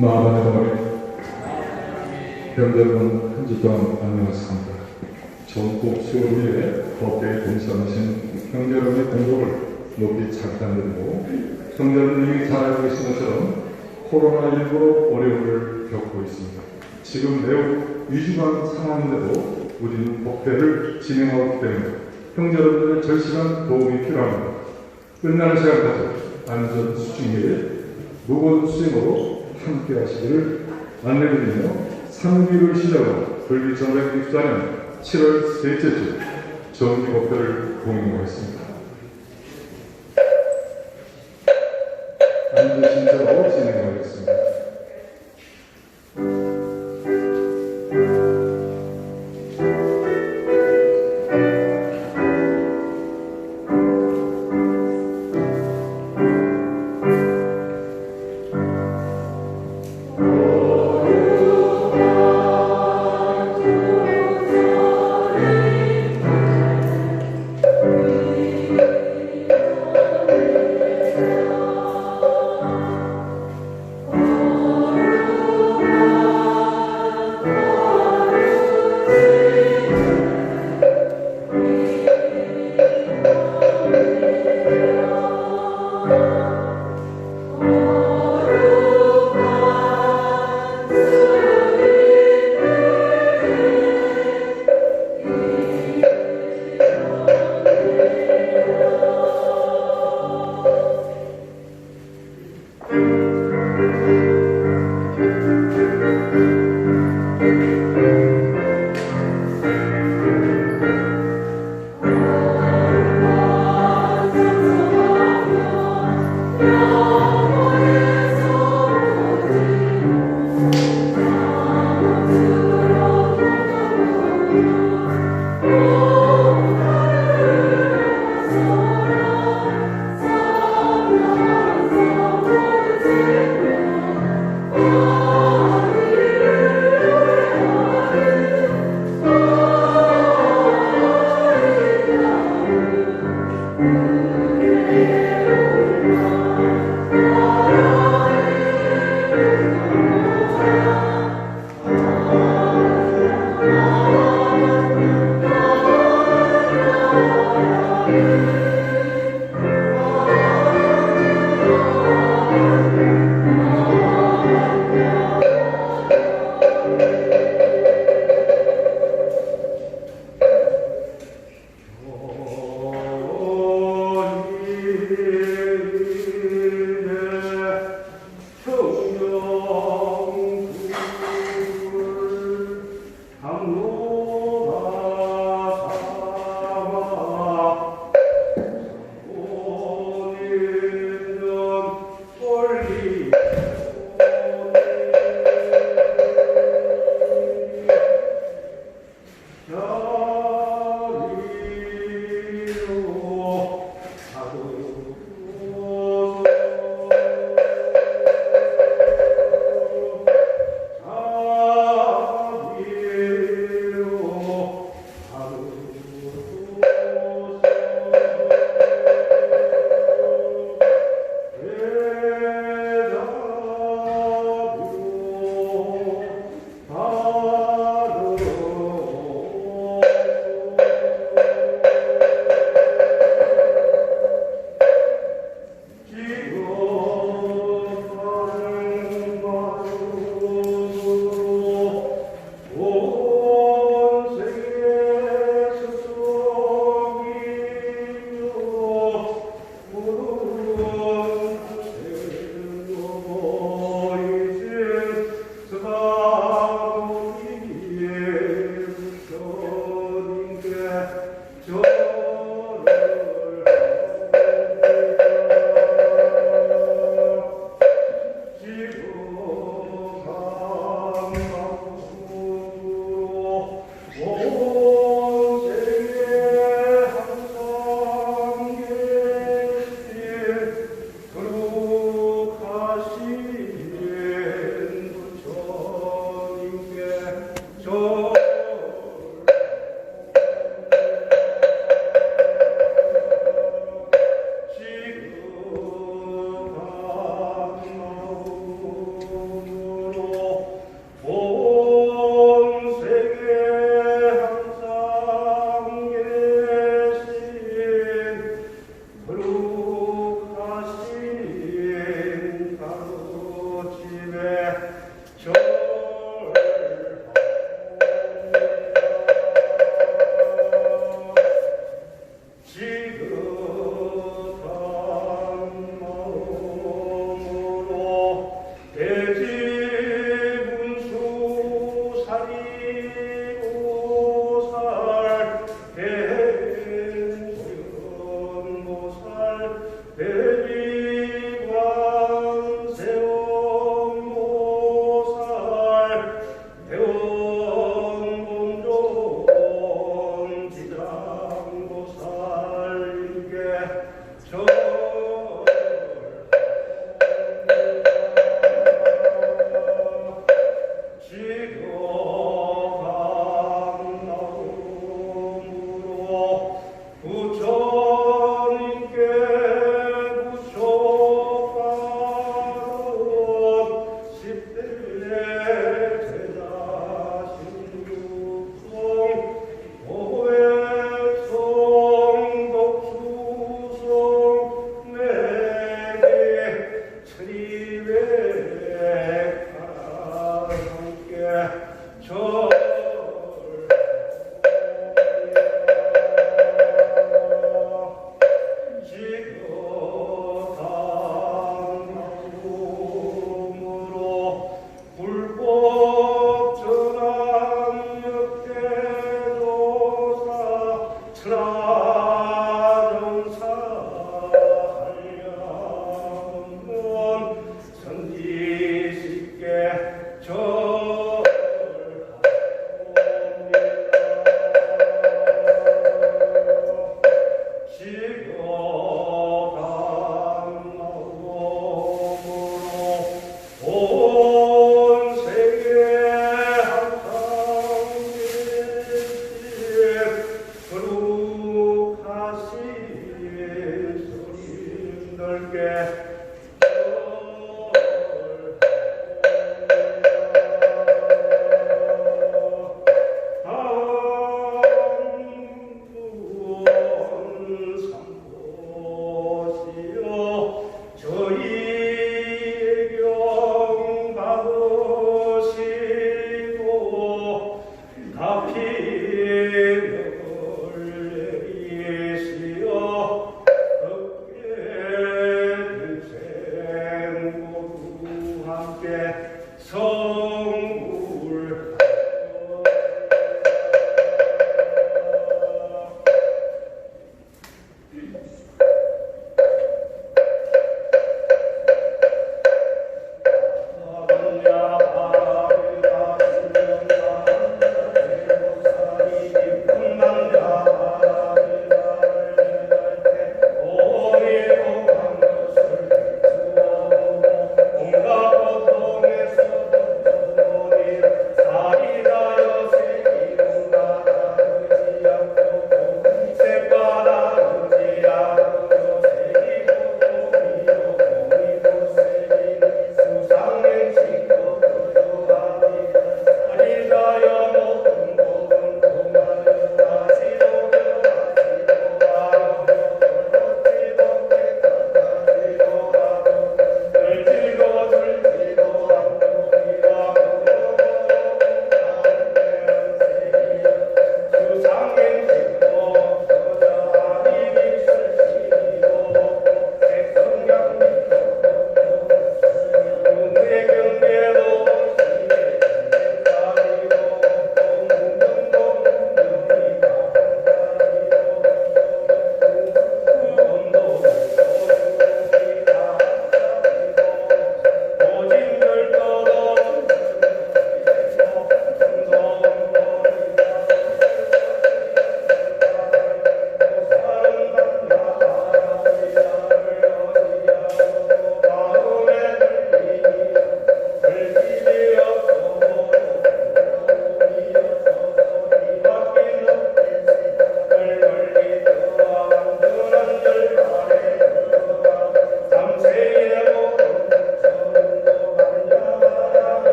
마음의 어머니, 여러분 한 주 동안 안녕하십니까. 전국 수요를 위해 법계에 봉사하신 형제 여러분의 공덕을 높이 찬탄드리고, 형제 여러분이 잘 알고 계신 것처럼 코로나19로 어려움을 겪고 있습니다. 지금 매우 위중한 상황인데도 우리는 법회를 진행하기 때문에 형제 여러분들의 절실한 도움이 필요합니다. 끝나는 시간까지 안전 수칙에 무거운 수행으로 함께 하시기를 안내드리며, 3기를 시작으로 불기정에 입사하는 7월 셋째 주 정기 법회를 공유하겠습니다. 안전 신청으로 진행하겠습니다.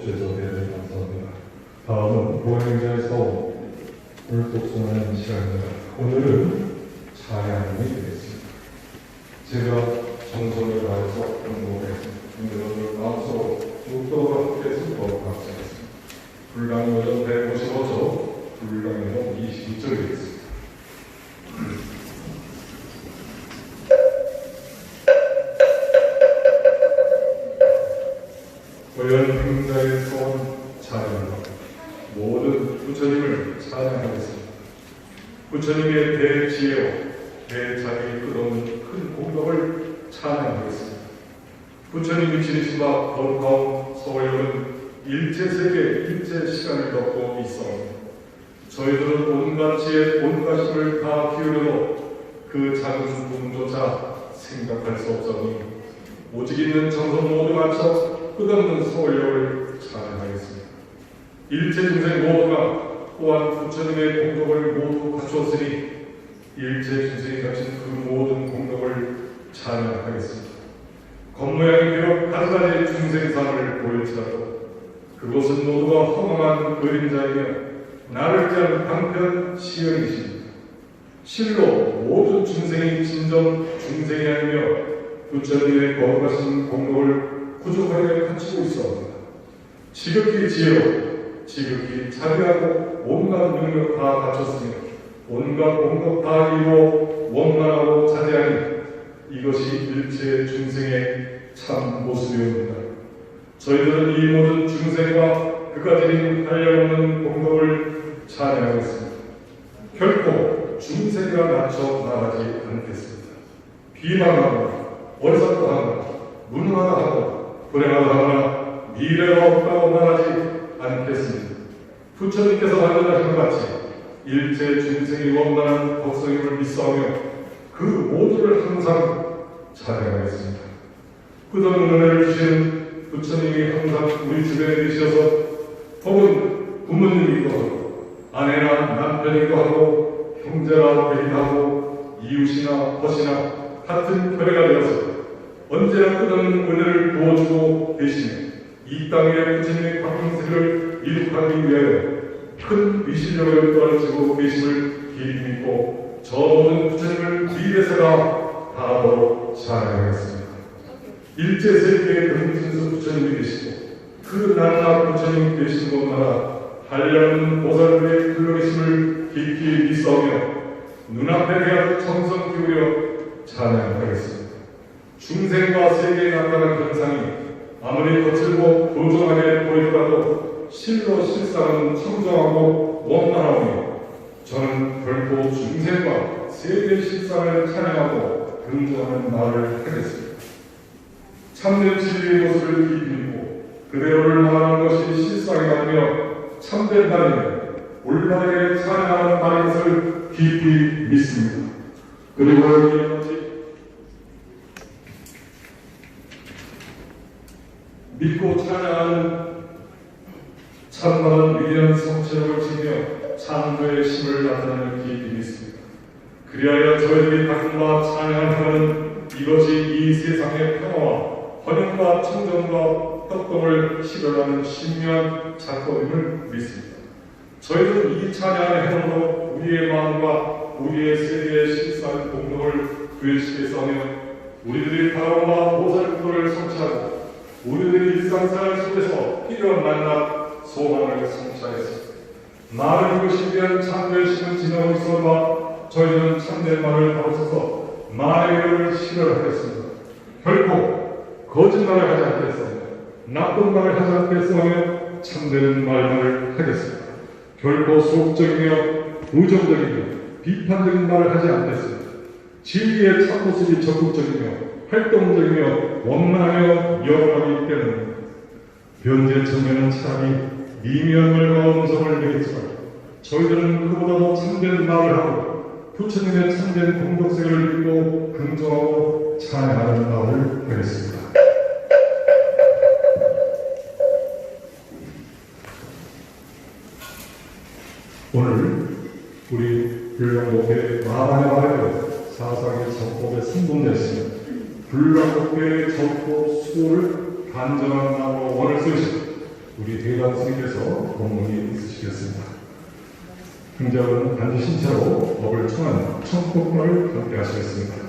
주셔서 대단히 감사합니다. 다음은 보행자에서 오늘 독송하는 시간입니다. 오늘은 찬양이 되겠습니다. 제가 정성을 다해서 공부했습니다. 오늘 마음속으로 묵도와 함께해서 더욱 감사했습니다. 불강요전 155조, 불강요전 22절이겠습니다. 고연 행자에서 온 찬양과 모든 부처님을 찬양하겠습니다. 부처님의 대지혜와 대자비 끝없는 큰 공덕을 찬양하겠습니다. 부처님이 지니신 바 거룩하온 서울역은 일체세계 일체시간을 덮고 있사옵니다. 저희들은 온갖 지혜 온갖 힘을 다 기울여도 그 작은 부분조차 생각할 수 없사오니 오직 있는 정성 모두 맞춰 끝없는 서울역을 찬양하겠습니다. 일체 중생 모두가 또한 부처님의 공덕을 모두 갖추었으니 일체 중생이 갖춘 그 모든 공덕을 찬양하겠습니다. 겉모양이 비록 가지가지 중생상을 보일지라도 그것은 모두가 허망한 그림자이며 나를 위한 방편 시연이십니다. 실로 모든 중생이 진정 중생이 아니며 부처님의 거룩하신 공덕을 부족하게 갖추고 있어옵니다. 지극히 지혜롭고 지극히 자비하고 온갖 능력 다 갖췄으며 온갖 공덕 다 이루어 원만하고 자제하니 이것이 일체 중생의 참 모습이옵니다. 저희들은 이 모든 중생과 그까지 한량없는 공덕을 찬양하겠습니다. 결코 중생과 낮춰 나가지 않겠습니다. 비방하고 어리석다하거나 무능하다하고 불행하다하거나 미래가 없다고 말하지 않겠습니다. 부처님께서 만들어하신 것 같이 일체 중생이 원만한 덕성임을 믿사오며 그 모두를 항상 찬양하겠습니다. 끝없는 은혜를 주시는 부처님이 항상 우리 주변에 계셔서 혹은 부모님이기도 하고 아내나 남편이기도 하고 형제나 배이기도 하고 이웃이나 벗이나 같은 교회가 되어서 언제나 끝없는 은혜를 부어주고 계시며 이 땅의 부처님의 광생을 이룩하기 위하여 큰 미신력을 떨어지고 계심을 깊이 믿고 저 모든 부처님을 미래세가 다하도록 찬양하겠습니다. 일제 세계의 금진수 부처님이 계시고 그 나라 부처님이 계신 곳마다 한량없는 보살들의 근로계심을 깊이 믿사오며 눈앞에 대한 정성 기울여 찬양하겠습니다. 중생과 세계에 나타난 현상이 아무리 거칠고 도전하게 보이더라도 실로 실상은 청정하고 원만하오며 저는 결코 중생과 세계의 실상을 찬양하고 긍정하는 말을 하겠습니다. 참된 진리의 모습을 깊이 믿고 그대로를 말하는 것이 실상이 아니며 참된 말이며 올바르게 찬양하는 말인 것을 깊이 믿습니다. 그리고 여기에 믿고 찬양하는 참다운 위대한 성체력을 지니며 창조의 힘을 나타내는 깊이 믿습니다. 그리하여 저희들이 바꾼바 찬양하는 이것이 이 세상의 평화와 번영과 청정과 협동을 실현하는 신묘한 작품임을 믿습니다. 저희들은 이 찬양의 행동으로 우리의 마음과 우리의 세계의 실상 공동을 부여시켜서며 우리들이 바라보나 보살구도를 성취하고 우리들이 일상생활 속에서 필요한 만남, 소망을 성취하였습니다. 말을 이것이 위한 참된 힘을 지나고 있어봐 저희는 참된 말을 가로서서 말의 이름을 실현하겠습니다. 결코 거짓말을 하지 않겠습니다. 나쁜 말을 하지 않겠으며 참되는 말만을 하겠습니다. 결코 소극적이며 부정적이며 비판적인 말을 하지 않겠습니다. 진리의 참모습이 적극적이며 활동적이며 원만하며 영원하기 때문입니다. 현재 청년은 차라리 미미한 말과 음성을 내겠지만 저희들은 그보다도 참된 말을 하고 부처님의 참된 공덕색을 믿고 긍정하고 찬양하는 마음을 하겠습니다. 오늘 우리 불량목회 마만의 말에도 사상의 정법에 승분됐으며 불량목회의 정법 수고를 간절한 마음으로 원을 쓰시고 우리 대관 스님께서 법문이 있으시겠습니다. 형제는 반드시 신체로 법을 청한 청법을 경배하시겠습니다.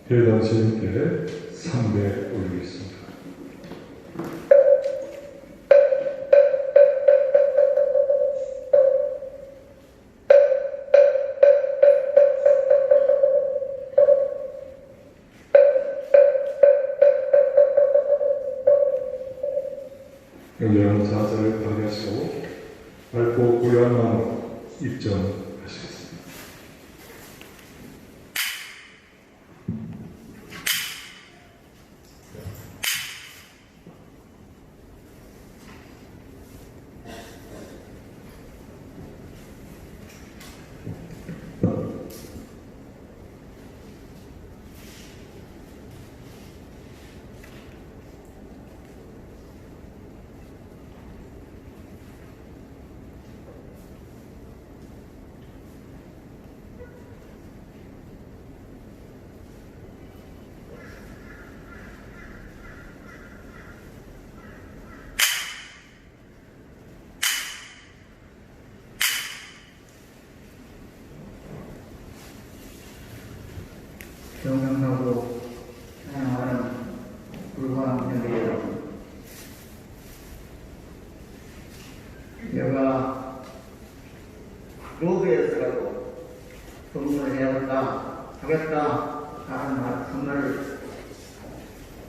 대단 스님께 삼배 올리겠습니다. 영리한 자세를 발휘하시고 밝고 고요한 마음으로 입정하시겠습니다. 경영하고 사랑하는 불광 형제 여러분, 내가 로그에서라도 법문을 해야겠다 하겠다 하는 말씀을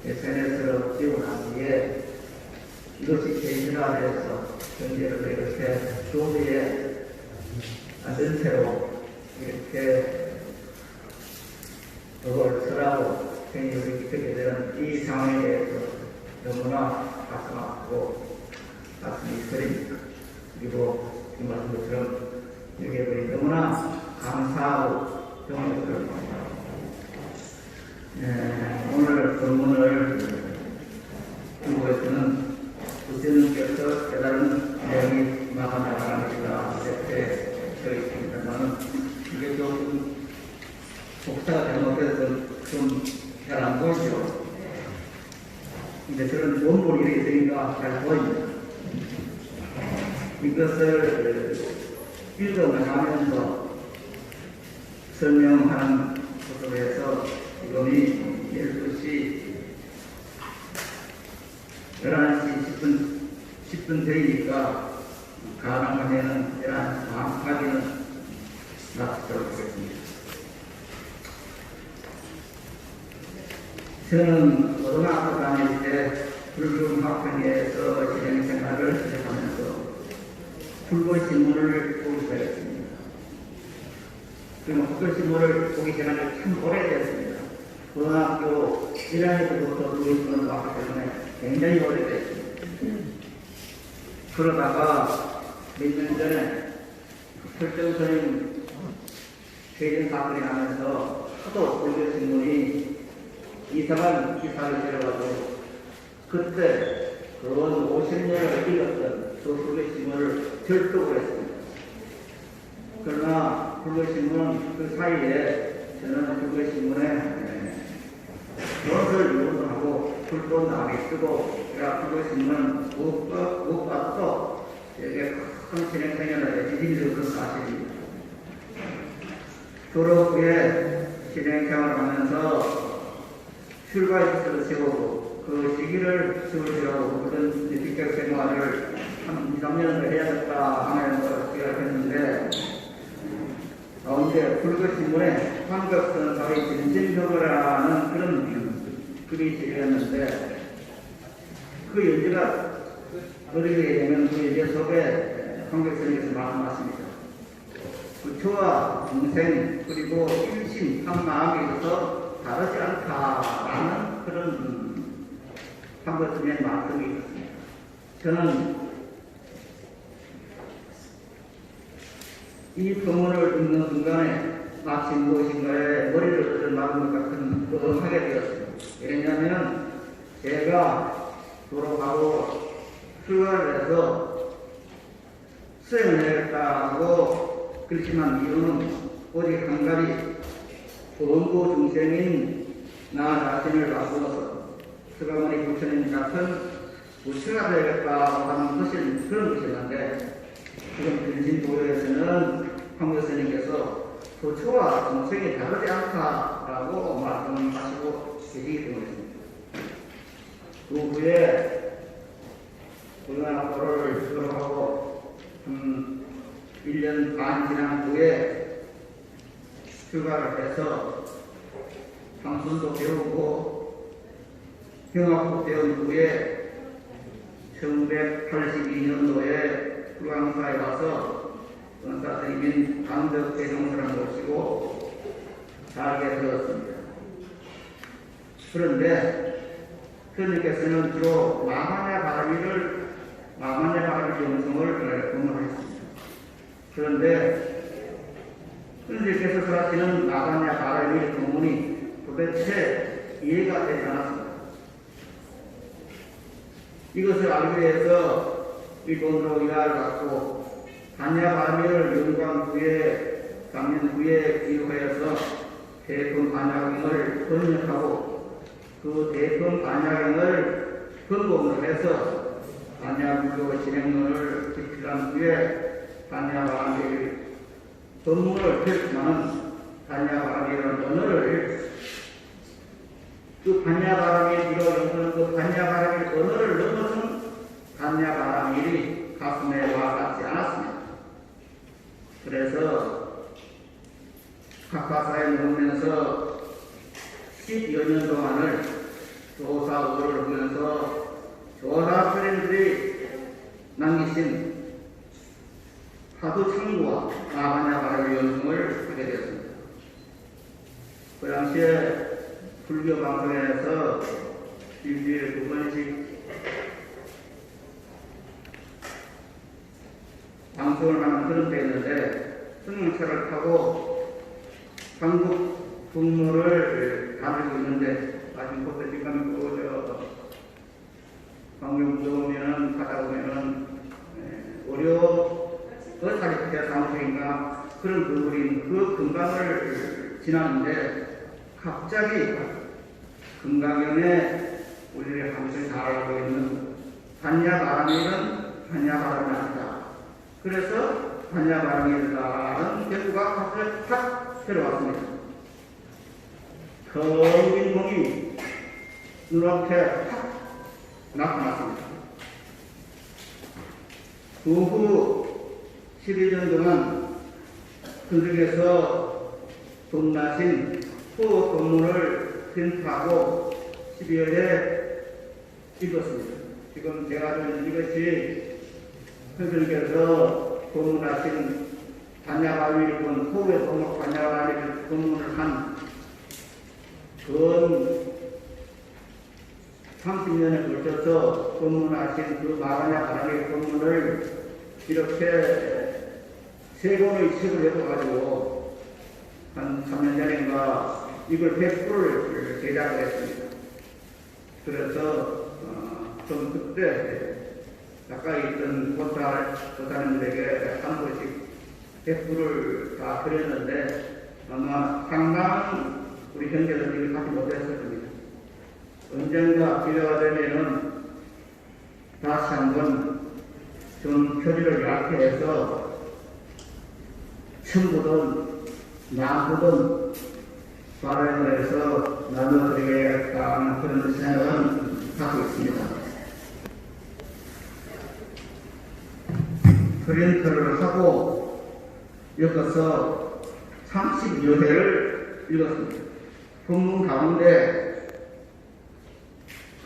SNS로 띄우고 난 뒤에 이것이 제일화돼서 현재로 이렇게 조기에 앉은 채로 이렇게 그걸 설하고 생일을 지키게 되는 이 상황에 대해서 너무나 가슴 아프고 가슴이 서립니다. 그리고 이 말씀처럼 여기에 너무나 감사하고 영광스럽습니다. 오늘 본문을 중국에서는 부처님께서 깨달은 내용이 마감나가는 것이다 이렇게 되어 있습니다만 이게 조금 복사가 잘못해서 좀 잘 안 보이죠. 근데 저는 원본이 이렇게 되니까 잘 보입니다. 이것을 읽어나가면서 설명하는 것으로해서 지금이 12시 11시 10분 되니까 가능하면 11시 반까지는 납치도록 하겠습니다. 저는 고등학교 다닐 때 불교학회에서 진행생활을 시작하면서 불교신문을 보기 시작했습니다. 그리고 불교신문을 보기 시작한 지 참 오래됐습니다. 고등학교 1학년부터 불교신문을 봤기 때문에 굉장히 오래됐습니다. 그러다가 몇 년 전에 설정 선생님 퇴진 사건이 나면서 하도 불교신문이 이상한 기사를 들어가고 그때 그런 50년을 읽었던 그 불교신문을 절독을 했습니다. 그러나 불교신문 그 사이에 저는 불교신문에 무엇을 요구하고 불도 많이 쓰고 불교신문은 무엇보다도 되게 큰 진행생활에 지진이 그런 사실입니다. 졸업 후에 진행생활을 하면서 출가일지를 세우고 그 시기를 세우시라고 그런 직격 생활을 한 2, 3년을 해야겠다 하면서 생각했는데 가운데 불교신문에 황벽선사의 진진덕이라는 그런 글이 실렸는데 그 연재가 어디에 되면 그 연재 속에 황벽선님께서 말씀하십니다. 부처와 동생 그리고 일심 한 마음에 있어서 다르지 않다라는 그런 황벽선님의 말씀이 있습니다. 저는 이 본문을 읽는 순간에 마치 무엇인가에 머리를 들어맞은 것 같은 그걸 하게 되었습니다. 왜냐하면 제가 졸업하고 출가를 해서 수행을 해야겠다고 결심한 이유는 오직 한 가지 원고 중생인 나 자신을 바꾸어서 서가모니 부처님 같은 부처가 되야겠다고 하는 것이 그런 것이었는데 지금 근신도에서는 황교수님께서 부처와 동생이 다르지 않다라고 말씀하시고 계시기 때문입니다. 그 후에 고등학교를 졸업하고 1년 반 지난 후에 출가를 해서 방순도 배우고 경학도 배운 후에 1982년도에 불광사에 와서 은사 스님인 강덕 대종사를 모시고 살게 되었습니다. 그런데 스님께서는 주로 마만의 바라미를 영성을 공부했습니다. 그런데 스님께서 설하시는 마만의 바라미 공문이 도대체 이해가 되지 않았습니다. 이것을 알기 위해서 일본으로 이하를 갔고 반야바미를 연관 후에 작년 후에 기록하여서 대품 반야경을 번역하고 그 대품 반야경을 번복을 해서 반야불교 진행론을 집필한 후에 반야바미 본문을 펼치면 반야바미라는 언어를 그 반야바람이 이루어지는 그 반야바람의 언어를 넘어선 반야바람이 가슴에 와닿지 않았습니다. 그래서 각파사에 머물면서 10여 년 동안을 조사오를 하면서 조사스님들이 남기신 하도 창구와 반야바람의 연승을 하게 되었습니다. 그 당시에 불교 방송에서 일주일에 2번씩 방송을 하는 그런 때였는데 승용차를 타고 한국 국무를 다니고 있는데 아직 그때 지금 방송도 오면은 가다 보면은 의사리피자 사무소인가 그런 건물인 그 금강을 지나는데 갑자기 금강연에 우리를 항상 잘 알고 있는 반야바람이는 반야바람이 아니다. 그래서 반야바람이라는 대구가 갑자기 탁 들어왔습니다. 텅 공이 눈앞에 탁 나타났습니다. 그 후 12년 동안 근중에서 동나신 후 본문을 편파하고 12월에 읽었습니다. 지금 제가 좀 이것이 선생님께서 본문하신 반야바위를 본 후에 동목 반야바위를 본문을 한 근 30년에 걸쳐서 본문하신 그 마반야바위 본문을 이렇게 세 권의 책을 내어가지고 한 3년 전인가 이걸 100%를 제작을 했습니다. 그래서 좀 그때 가까이 있던 보살님들에게 한 번씩 100%를 다 드렸는데 아마 상당한 우리 형제들이 갖지 못했을 겁니다. 언젠가 우리가 기회가 되면은 다시 한번 좀 표지를 약해해서 층부든 나부든 발언을 해서 나눠드리겠다 하는 그런 생각은 갖고 있습니다. 프린터를 하고 엮어서 30여 회를 읽었습니다. 본문 가운데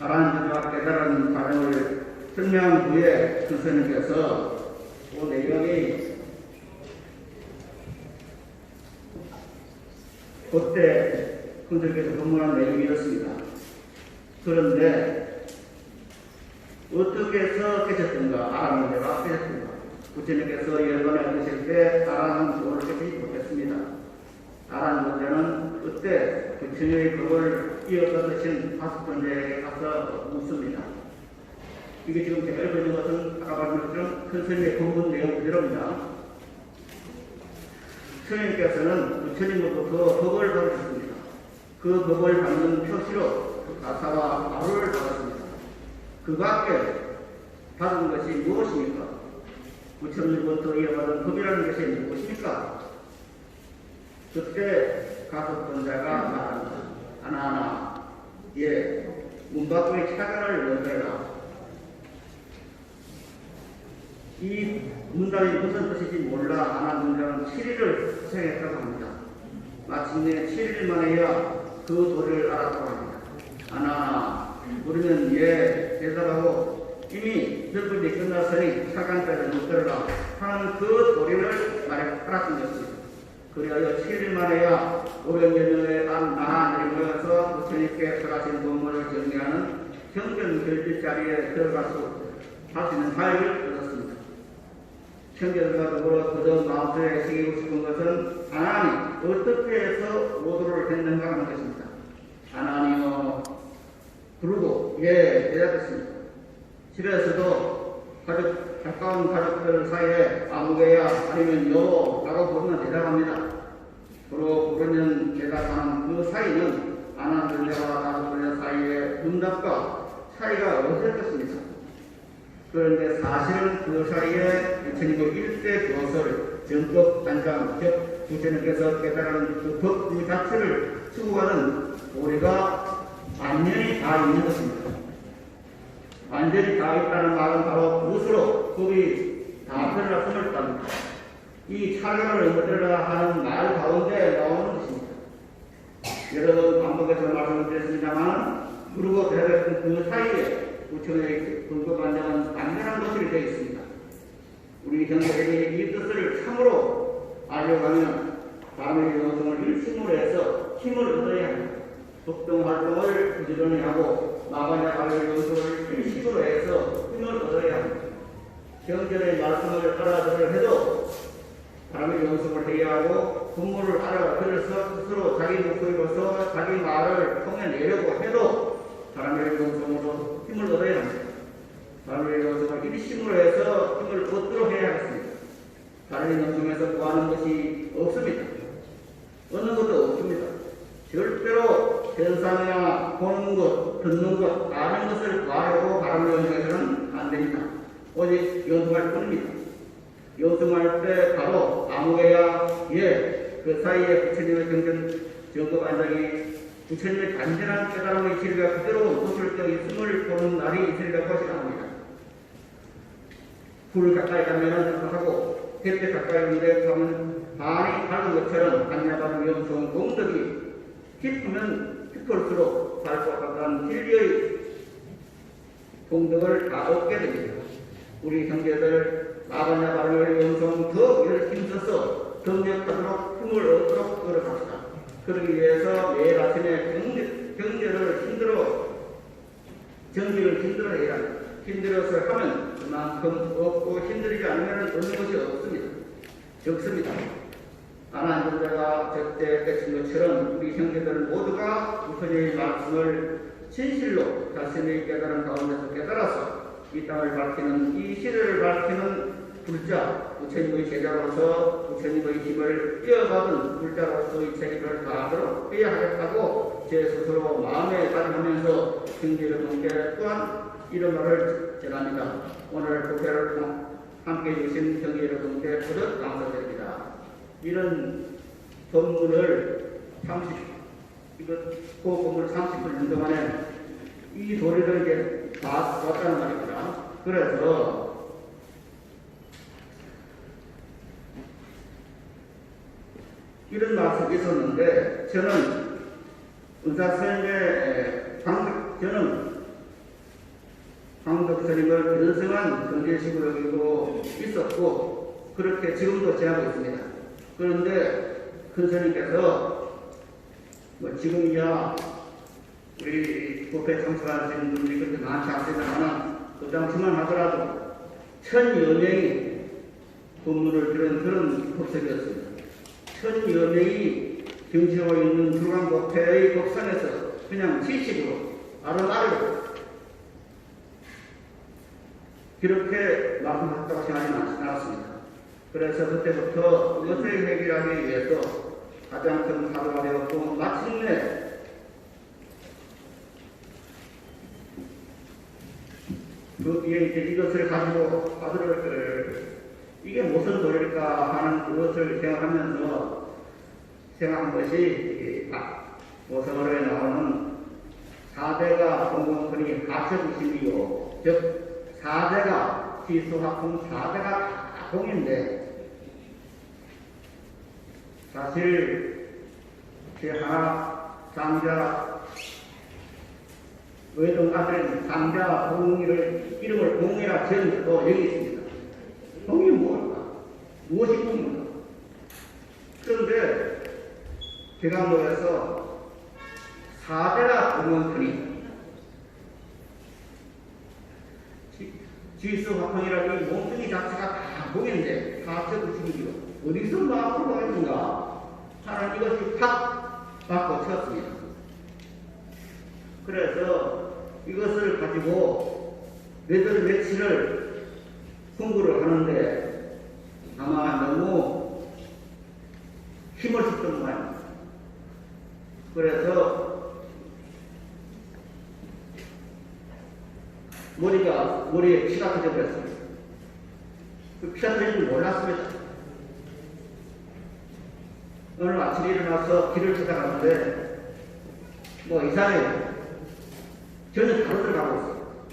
가라앉아 깨달은 과정을 설명한 후에 선생님께서 그 내용이 그때 선생님께서 본문한 내용이었습니다. 그런데 어떻게 해서 깨졌던가 알아는 데가 깨졌던가 부처님께서 열반에 얻으실 때 알아는 도를 깨지 못했습니다. 알아는 문제는 그때 부처님의 법을 이어받으신 다섯 번째에 가서 묻습니다. 이게 지금 제가 읽고 있는 것은 아까 말씀드린 것처럼 큰 스님의 본문 내용 그대로입니다. 스님께서는 부처님으로부터 법을 받으셨습니다. 그 법을 받는 표시로 그 가사와 마루를 받았습니다. 그 밖에 받은 것이 무엇입니까? 부처님으로부터 이어받은 법이라는 것이 무엇입니까? 그때 가서 번자가 말합니다. 하나하나 문 밖의 차관을 연결해라. 이 문단이 무슨 뜻인지 몰라 하나 문장은 7일을 수행했다고 합니다. 마침내 7일 만에야 그 도리를 알았다고 합니다. 하나하나 우리는 대답하고 이미 몇 일이 끝났으니 차관까지 묶어라 하는 그 도리를 알았던 것입니다. 그리하여 7일 만에야 500여 명의 단 나한들이 모여서 부처님께 설하신 본문을 정리하는 경전 결집 자리에 들어가서 할 수 있는 사유를 얻었습니다. 청결과 더불어 그저 마음속에 새기고 싶은 것은 하나님 어떻게 해서 오도를 했는가 하는 것입니다. 하나님은 부르고 대답했습니다. 집에서도 가까운 가족들 사이에 아무개야 아니면 여보라고 부르면 대답합니다. 부르면 대답하는 그 사이는 아나들레와 가족들 사이의 응답과 차이가 어떨 것입니까? 그런데 사실은 그 사이에 부처님의 일대 교설, 정법 단장, 즉 부처님께서 깨달은 그 법 그 자체를 추구하는 도리가 완전히 다 있는 것입니다. 완전히 다 있다는 말은 바로 무엇으로 법이 다 드러났음을 뜻합니다. 이 차별을 얻으라 하는 말 가운데 나오는 것입니다. 여러 번 반복해서 말씀을 드렸습니다만 그리고 대답했던 그 사이에 부처의 불법반장은 완전한 것이 되어 있습니다. 우리 경제들이 이 뜻을 참으로 알려가면 다음의 영성을 일심으로 해서 힘을 얻어야 합니다. 독동활동을 부지런히 하고 마반야 가를 영성을 일심으로 해서 힘을 얻어야 합니다. 경전의 말씀을 알아들을 해도 다음의 영성을 해야 하고 본문을 알아들어서 스스로 자기 목소리로서 자기 말을 통해내려고 해도 사람의 영성으로 힘을 얻어야 합니다. 사람의 영성을 일심으로 해서 힘을 얻도록 해야 하겠습니다. 다른 영성에서 구하는 것이 없습니다. 얻는 것도 없습니다. 절대로 현상이나 보는 것, 듣는 것, 아는 것을 구하려고 다른 영성에서는 안 됩니다. 오직 연습할 뿐입니다. 연습할 때 바로 아무개야 그 사이에 부처님의 경전 정법안장이 부처님의 단전한 깨달음의 진리가 그대로 웃을 때 있음을 보는 날이 있으리라고 하시랍니다. 불 가까이 가면 하고 햇빛 가까이 오는데 가면 반이 밝은 것처럼 반야받은 영성 공덕이 깊으면 깊을수록 밝고 가까운 진리의 공덕을 다 얻게 됩니다. 우리 형제들 마반야 바르의 영성 더 힘써서 경력하도록 힘을 얻도록 노력합시다. 그러기 위해서 매일 아침에 정직을 힘들어 해야 합니다. 힘들어서 하면 그만큼 없고 힘들지 않으면 얻는 것이 없습니다. 적습니다. 하나님 자가 적대 뺏은 것처럼 우리 형제들 모두가 부처님의 말씀을 진실로 자신의 깨달은 가운데서 깨달아서 이 땅을 밝히는 이 시대를 밝히는 불자, 부처님의 제자로서 부처님의 힘을 이어받은 불자로서의 책임을 다하도록 해야 하겠다고 제 스스로 마음에 다짐하면서 형제 여러분께 또한 이런 말을 전합니다. 오늘 국회를 함께 해주신 형제 여러분께 거듭 감사드립니다. 이런 본문을 30분 동안에 이 도리를 이제 다 왔다는 말입니다. 그래서 이런 말씀이 있었는데 저는 은사스님의 저는 황덕 스님을 변성한 경제식으로 여기고 있었고 그렇게 지금도 지내고 있습니다. 그런데 큰 스님께서 뭐 지금이야 우리 법회 참석하신 분들이 그렇게 많지 않습니다만 그 당시만 하더라도 1000여 명이 법문을 들은 그런 법석이었습니다. 1000여 명이 경치하고 있는 두광법회의 법상에서 그냥 지식으로 아름아름 그렇게 말씀하셨다고 생각이 나왔습니다. 그래서 그때부터 그것을 해결하기 위해서 가장 큰 사도가 되었고 마침내 그 뒤에 이제 이것을 가지고 이게 무슨 도리일까 하는 그것을 생각한 것이 모성어로에 나오는 4대가 공공권이 하처부심이요 즉 4대가 지수학품 4대가 다 공인데 사실 제하나 장자 외동 아들은 장자 공이를 이름을 공이라 지은 것도 여기 있습니다. 공이 뭘까? 무엇이 공인가? 그런데 대강로에서 4대가 공원권이 지수화평이라는 이 몸뚱이 자체가 다 공인데 하처부심이요 어디서 마음으로 가겠는가 하는 이것이 탁 받고 쳤습니다. 그래서 이것을 가지고 며칠을 공부를 하는데 아마 너무 힘을 썼던 모양입니다. 그래서 머리에 피가 터져버렸습니다. 그 피가 터진 줄 몰랐습니다. 오늘 아침에 일어나서 길을 찾아가는데 이상해요. 저는 바로 들어가고 있어요.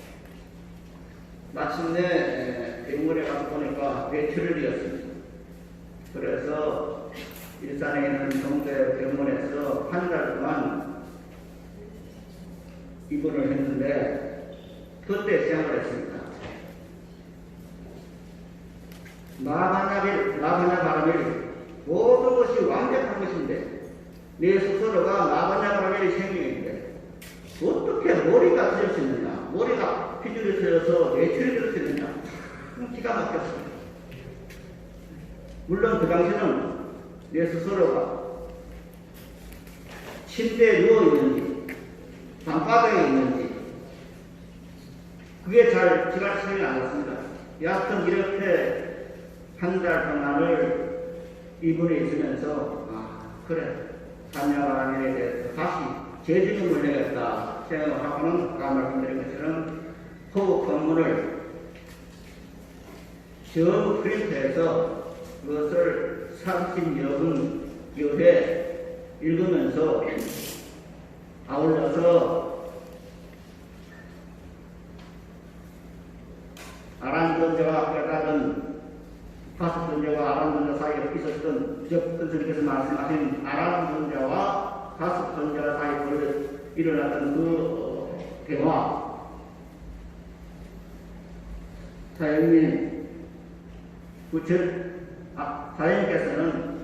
마침내 병원에 가서 보니까 뇌출혈이었습니다. 그래서 일산에 있는 동대 병원에서 한 달 동안 입원을 했는데 그때 생각을 했습니다. 마바냐바라밀 모든 것이 완벽한 것인데 내 스스로가 마바냐바라밀이 생명인데 어떻게 머리가 터질 수 있느냐, 머리가 피줄이 터져서 뇌출이 될 수 있느냐, 기가 막혔습니다. 물론 그 당시는 내 스스로가 침대에 누워있는지 방바닥에 있는지 그게 잘 지각치지 않았습니다. 여하튼 이렇게 한 달 동안을 입원해 있으면서 그래 산야바람에 대해서 다시 재직을 내겠다 생각하고는 아까 말씀드린 것처럼 호흡 본문을 전부 프린트해서 그것을 30여 분 여회 읽으면서 아울러서 아란존자와 깨달은 가습존자와 아란존자 사이에 있었던 선생님께서 말씀하신 아란존자와 가습존자 사이에 일어났던 그 대화 사장님께서는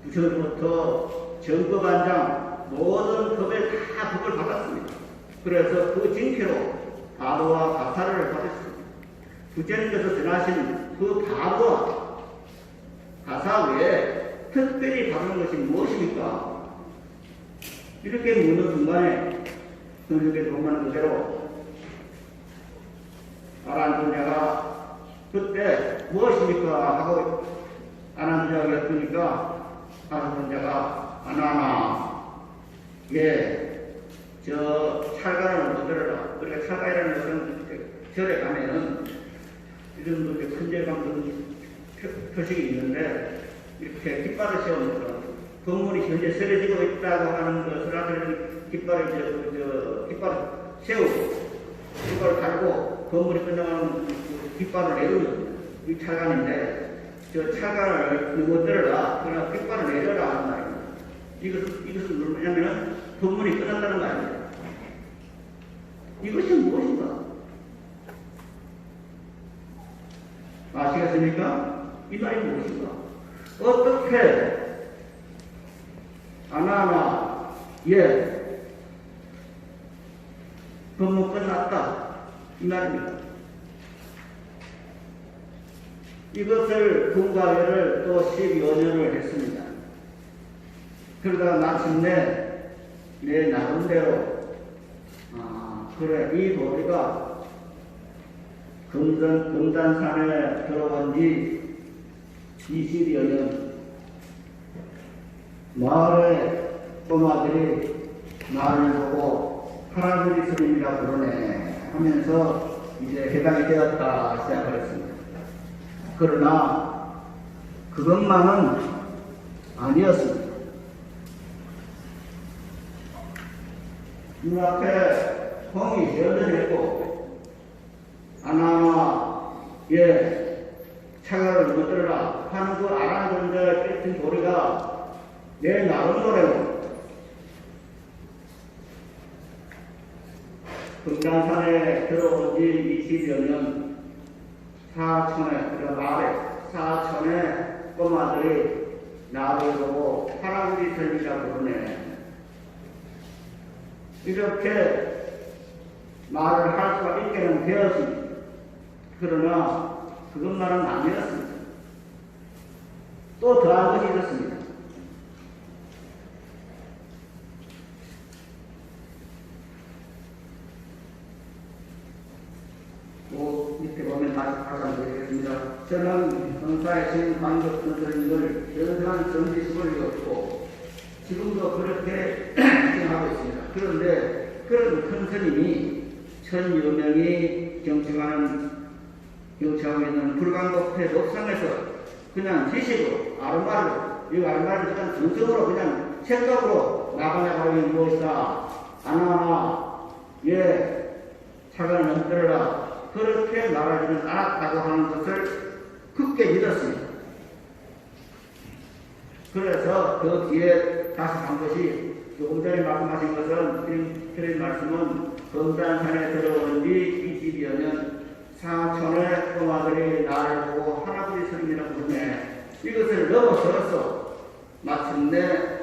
부처로부터 정법안장 모든 법에 다 법을 받았습니다. 그래서 그 징표로 바로와 가사를 받았습니다. 부처님께서 전하신 그 바로와 가사 외에 특별히 받은 것이 무엇입니까? 이렇게 묻는 순간에 성경에 보면 그대로 아란존자가 그때 무엇입니까? 하고 아란존자가 여쭈니까 아란존자가 아나나 예, 저 찰가는 우리가 차가이라는 그런 절에 가면은 이런 큰 절감도 표식이 있는데 이렇게 깃발을 세우면서 건물이 현재 쓰러지고 있다고 하는 것을 아들 깃발을 세우고 깃발을 달고 건물이 끝나가는 깃발을 내리는 이 차관인데 저 차관을 누구 들어라 그러나 깃발을 내려라 하는 말입니다. 이것은 뭐냐면은 건물이 끝났다는 거 아닙니다. 이것이 무엇인가? 아시겠습니까? 이 말이 무엇인가? 어떻게 아나나 예 건물 끝났다 이 말입니다. 이것을 군가회를 또 12년을 했습니다. 그러다가 마침내 내 나름대로 그래 이 도리가 금단산에 들어온 지 20여 년 마을의 꼬마들이 나를 보고 할아버지 스님이라 부르네 하면서 이제 해당이 되었다 시작하였습니다. 그러나 그것만은 아니었습니다. 눈앞에 홍이 연전했고 아나마 예 차가를 못 들어라 하는 그 아란전자에 뺏긴 도리가 내 나름대로 금강산에 들어온 지 20여 년 사천의 꼬마들이 나를 보고 할아버지 선이라 부르네. 이렇게 말을 할 수가 있게는 되었습니다. 그러나 그것만은 아니었습니다. 또 더한 것이 있었습니다. 밑에 보면 다시 말씀드리겠습니다. 저는 성사의 신 관급 선생님을 여전한 정지식을 이었고 지금도 그렇게 행하고 있습니다. 그런데 그런 큰 스님이 1000여 명이 경청하고 있는 불광법회 녹상에서 그냥 지식으로 아르마르 이 아르마르 그냥 정성으로 그냥 생각으로 나가나가는 무엇이다 아나나 예 차관을 넘들어라 그렇게 말하지는 않았다고 하는 것을 굳게 믿었습니다. 그래서 그 뒤에 다시 한 것이 조금 전에 말씀하신 것은 드린 말씀은 금단산에 들어온 지 20여 년 사천의 꼬마들이 나를 보고 할아버지 스님이라 부르네. 이것을 넘어서서 마침내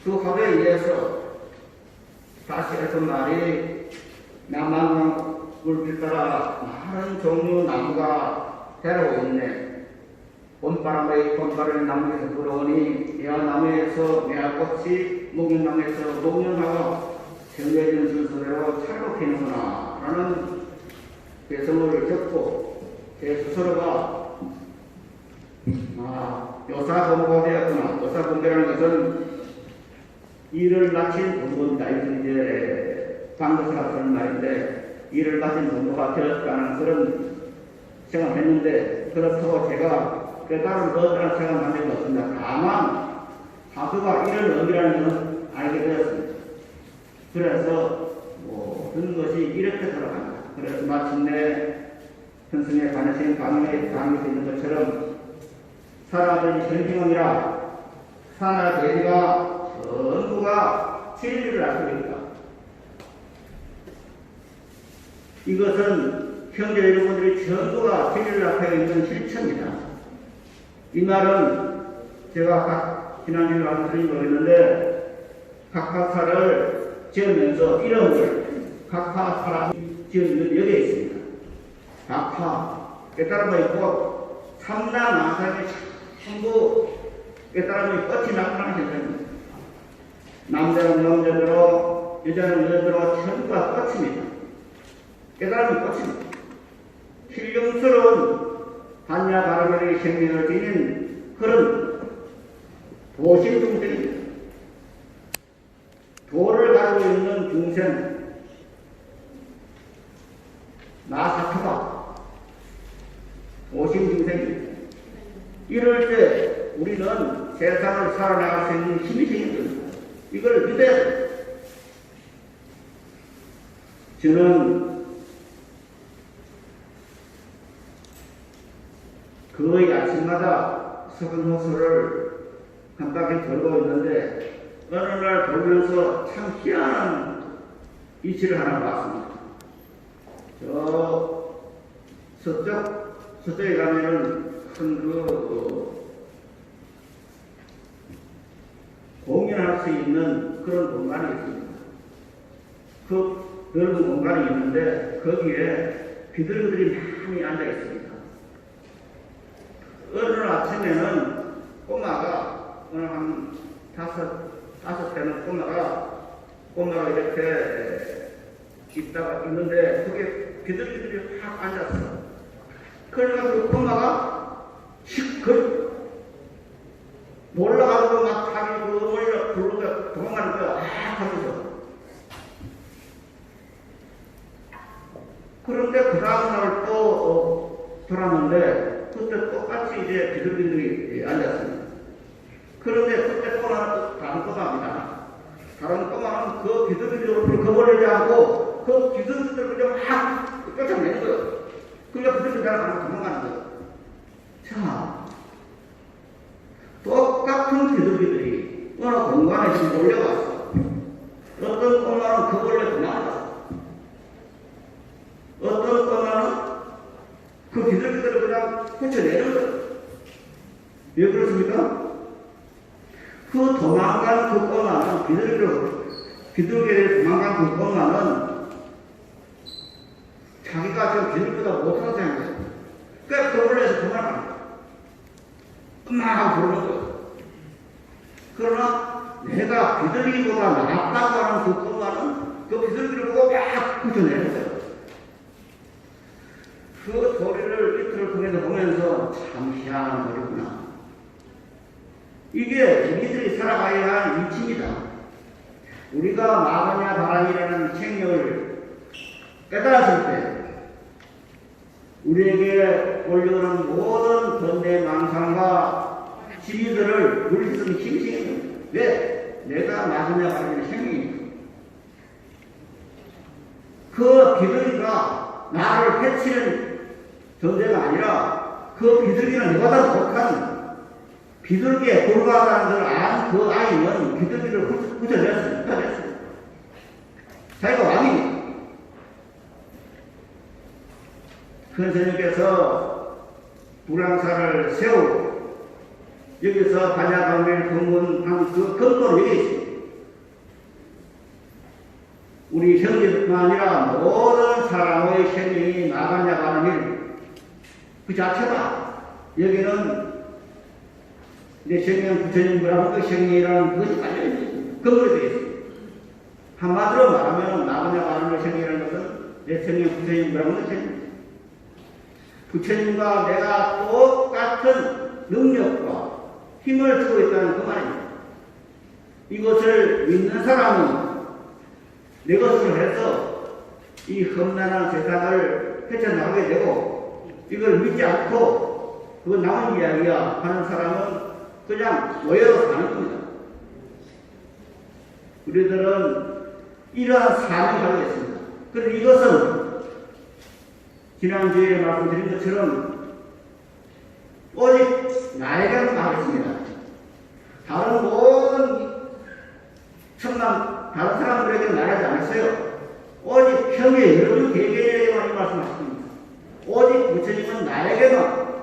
그 합에 의해서 다시 했던 말이 남한 물길 따라 많은 종류 나무가 자라고 있네. 봄바람에 나무에서 불어오니 대화나무에서 매화꽃이 목련나무에서 목련화가 정해진 순서대로 찰로 피는구나 라는 배성을 적고 제 스스로가 요사공부가 되었구나. 요사공부라는 것은 일을 마친 공부입니다. 이제 방법사 그런 말인데 일을 마친 공부가 되었다는 그런 생각을 했는데 그렇다고 제가 깨달은 것이라는 생각을 한 적이 없습니다. 다만 사수가 이런 의미라는 것은 알게 되었습니다. 그래서 모든 것이 이렇게 돌아갑니다. 그래서 마침내 현승에 관해신 강의에 있는 것처럼 사람들이 현징원이라 산하 대리가 전부가 진리를 알고 있다. 이것은 형제 여러분들이 전부가 진리를 앞에 있는 실체입니다. 이 말은 제가 지난주에 말씀드린 거였는데 각하사를 지으면서 이름을 각하사라고 지은 여기에 있습니다. 각하 깨달음이 있고 삼남 나사의 전부 깨달음이 끝이 나타나는 현상입니다. 남자는 남자대로 여자는 여자대로 전부가 끝입니다. 깨달음이 끝입니다. 힐lum스러운 한야 가르멜의 생명을 지닌 그런 도신 중생입니다. 도를 가지고 있는 중생, 나 사토가 오심중생이 이럴 때 우리는 세상을 살아나갈 수 있는 힘이 생깁니다. 이걸 믿어야 돼요. 저는 거의 아침마다 석은호수를 한 바퀴 돌고 있는데 어느 날 돌면서 참 희한한 이치를 하나 봤습니다. 서쪽에 가면은 큰 공연할 수 있는 그런 공간이 있습니다. 그 넓은 공간이 있는데 거기에 비둘기들이 많이 앉아 있습니다. 어느 날 아침에는 꼬마가 오늘 한 다섯 되는 꼬마가 이렇게 있는데 거기에 비둘기들이 확 앉았어. 그러니까 그 꼬마가 시끌 놀라가지고 막 자기 그 어머니가 부르고 도망가는 거야. 하면서. 그런데 그 다음날 또 돌았는데 그때 똑같이 이제 비둘기들이 앉았습니다. 그런데 그때 또 다른 꼬마입니다. 다른 꼬마는 그 비둘기들을 거버리지 않고 그 비둘기들을 그냥 확 쫓아내는 거예요. 그러니까 비둘기들이 도망가는 거예요. 자, 똑같은 비둘기들이 어느 공간에 지금 몰려왔어. 어떤 꼬마는 그 원래 도망갔어. 어떤 꼬마는 그 비둘기들을 그냥 훔쳐내는 거예요. 왜 그렇습니까? 그 도망간 그 꼬마는 비둘기를 도망간 그 꼬마는 자기가 좀 비둘기보다 못하는 생각이에요. 그러니까 그 원래에서 도망가는 거예요. 막 부르는 거예요. 그러나 내가 비둘기보다 낫다고 하는 그 꼬마는 그 비둘기를 보고 막 훔쳐내는 거예요. 그 도리를 이틀을 통해서 보면서 참 희한한 도리구나. 이게 우리들이 살아가야 할 이치입니다. 우리가 마가냐 바람이라는 책령을 깨달았을 때 우리에게 올려오는 모든 번뇌 망상과 지위들을 물릴 수 있는 힘이 생깁니다. 왜? 내가 마가냐 바람이라는 생명이니까. 그 비둘기가 나를 해치는 존재가 아니라 그 비둘기는 내보다 못한 비둘기에 불과하다는 걸 안 그 아이는 비둘기를 훔쳐냈습니다. 자기가 왕입니다. 큰 스님께서 불황사를 세우고 여기서 반야광명을 근본한 그 근본이 여기 있습니다. 우리 형제뿐만 아니라 모든 사람의 생명이 나가냐가는 일, 그 자체가 여기는 내 생명 부처님이라는 그 생명이라는 것이 깔려있는 근본이 되어 있습니다. 한마디로 말하면 나가냐가는 생명이라는 것은 내 생명 부처님이라는 것입니다. 부처님과 내가 똑같은 능력과 힘을 주고 있다는 그 말입니다. 이것을 믿는 사람은 내 것으로 해서 이 험난한 세상을 헤쳐나가게 되고 이걸 믿지 않고 그건 남은 이야기야 하는 사람은 그냥 노예로 사는 겁니다. 우리들은 이러한 사명을 가지고 있습니다. 그런데 이것은 지난주에 말씀드린 것처럼 오직 나에게만 말했습니다. 다른 모든 다른 사람들에게는 말하지 않았어요. 오직 형의 여러분 개개에게만 이 말씀하셨습니다. 오직 부처님은 나에게만,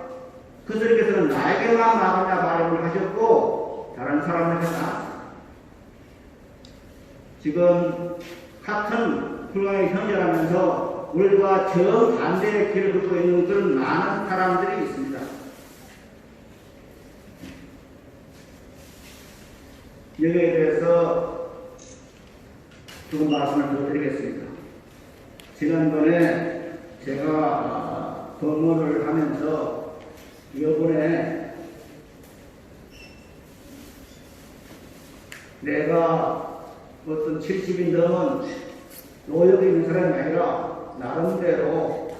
그들께서는 나에게만 말하냐 말씀을 하셨고 다른 사람들에게는 안. 지금 같은 불광의 형제라면서 우리가 정반대의 길을 걷고 있는 그런 많은 사람들이 있습니다. 여기에 대해서 두 말씀을 더 드리겠습니다. 지난번에 제가 법문을 하면서 이번에 내가 어떤 70인 넘은 노역에 있는 사람이 아니라 나름대로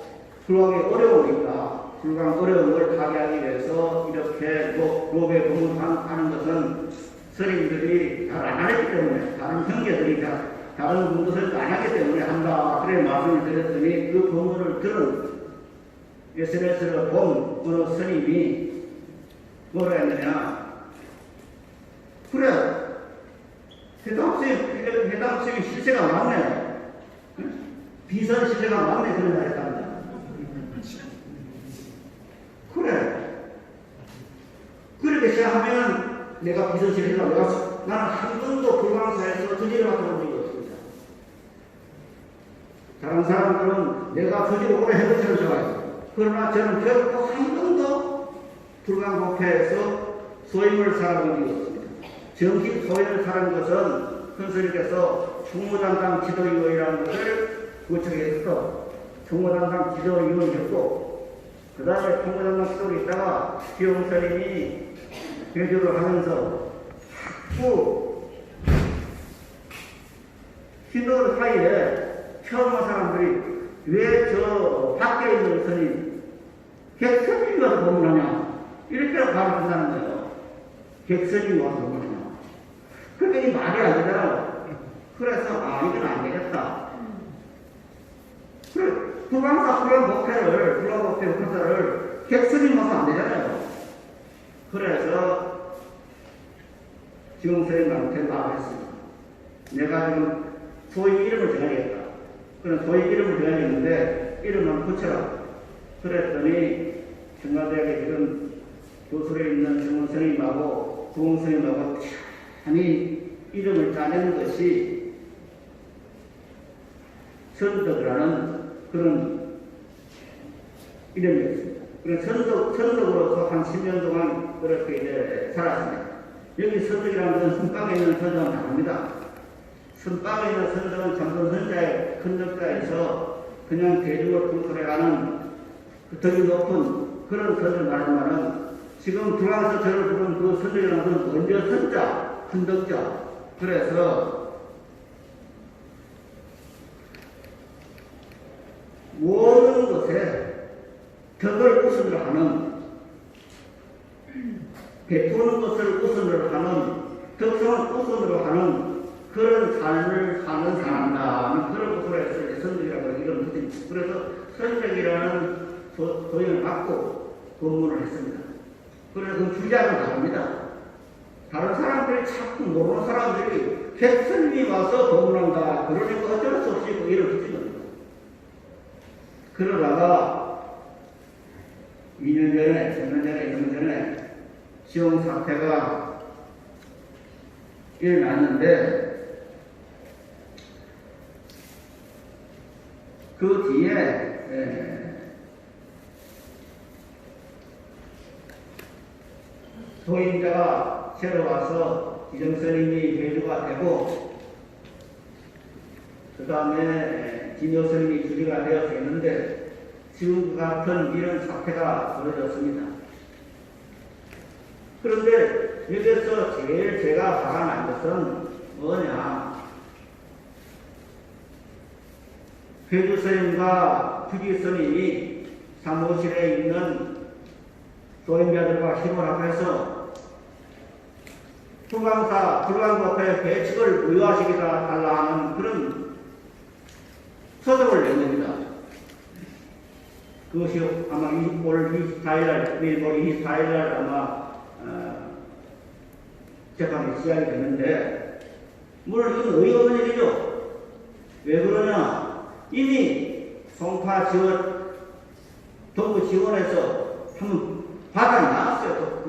불광이 어려우니까 불광 어려움을 타개하기 위해서 이렇게 로베 공부하는 것은 스님들이 잘 안 하기 때문에 다른 형제들이 다른 공부를 안 하기 때문에 한다. 그래 말씀을 드렸더니 그 법문을 들은 SNS를 본 어느 스님이 뭐라 했느냐. 그래 해당수의 실세가 많네. 비선 실세가 많네. 그런 말 했답니다. 그래. 그렇게 시작하면 내가 비선 실세가 나는 한 번도 불광사에서 저지를 맡아본 적이 없습니다. 다른 사람들은 내가 저지를 오래 해본 적을 좋아해요. 그러나 저는 결코 한 번도 불광법회에서 소임을 살아본 적이 없습니다. 정식 소임을 살은 것은 큰 스님께서 총무단당 지도위원이라는 것을 구축해서 총무단당 지도위원이었고 그 다음에 총무단당 지도를 있다가 기용 스님이 배주를 하면서 자꾸 신도들 사이에 처음 온 사람들이 왜 저 밖에 있는 스님 객스님이 와서 법문하냐 이렇게 말한다는 거예요. 객스님이 와서 법문하냐. 그게 이 말이 안 되잖아요. 그래서 이건 안 되겠다. 그래 불광사 불광법회 역사를 객스님 와서 안 되잖아요. 그래서 지용스님한테 말을 했습니다. 내가 지금 소위 이름을 정하겠다. 그런 소위 이름을 정하겠는데 이름만 붙여라. 그랬더니 청와대학에 지금 교수로 있는 정원스님하고 부흥스님하고 아니 이름을 짜내는 것이 선덕이라는 그런 이름이었습니다. 선덕으로서 한 10년 동안 그렇게 이제 살았습니다. 여기 선덕이라는 것은 선방에 있는 선덕은 다릅니다. 선방에 있는 선덕은 장선선자의 큰 역사에서 그냥 대중을 통솔해가는 덕이 높은 그런 선덕을 말하지만은 지금 중앙에서 저를 부른 그 선덕이라는 것은 먼저 선자, 큰 덕자. 그래서 모든 것에 덕을 우선으로 하는, 베푸는 것을 우선으로 하는, 덕성을 우선으로 하는 그런 삶을 사는 사람이라는 그런 것으로 해서 선덕이라고 이런 것입니다. 그래서 선덕이라는 도형을 받고 법문을 했습니다. 그래서 그 주장은 다릅니다. 다른 사람들이 자꾸 모르는 사람들이 객선이 와서 법문한다. 그러니까 어쩔 수 없이 그 일을 붙인 겁니다. 그러다가 2년 전에 지용 사태가 일어났는데 그 뒤에 소임자가 새로 와서 지정스님이 배주가 되고 그 다음에 진여스님이 주지가 되어서 있는데 지금 같은 이런 사태가 벌어졌습니다. 그런데 여기서 제일 제가 화가 난 것은 뭐냐, 배주스님과 주지스님이 사무실에 있는 소임자들과 힘을 합해서 불광법회 배측을 무효화시키다 달라 하는 그런 소송을 낸 겁니다. 그것이 아마 올 24일날, 일본 24일날 아마 재판이 시작이 됐는데, 물론 이건 의의가 없는 일이죠. 왜 그러냐? 이미 송파 지원, 동부 지원에서 한번 받아놨어요.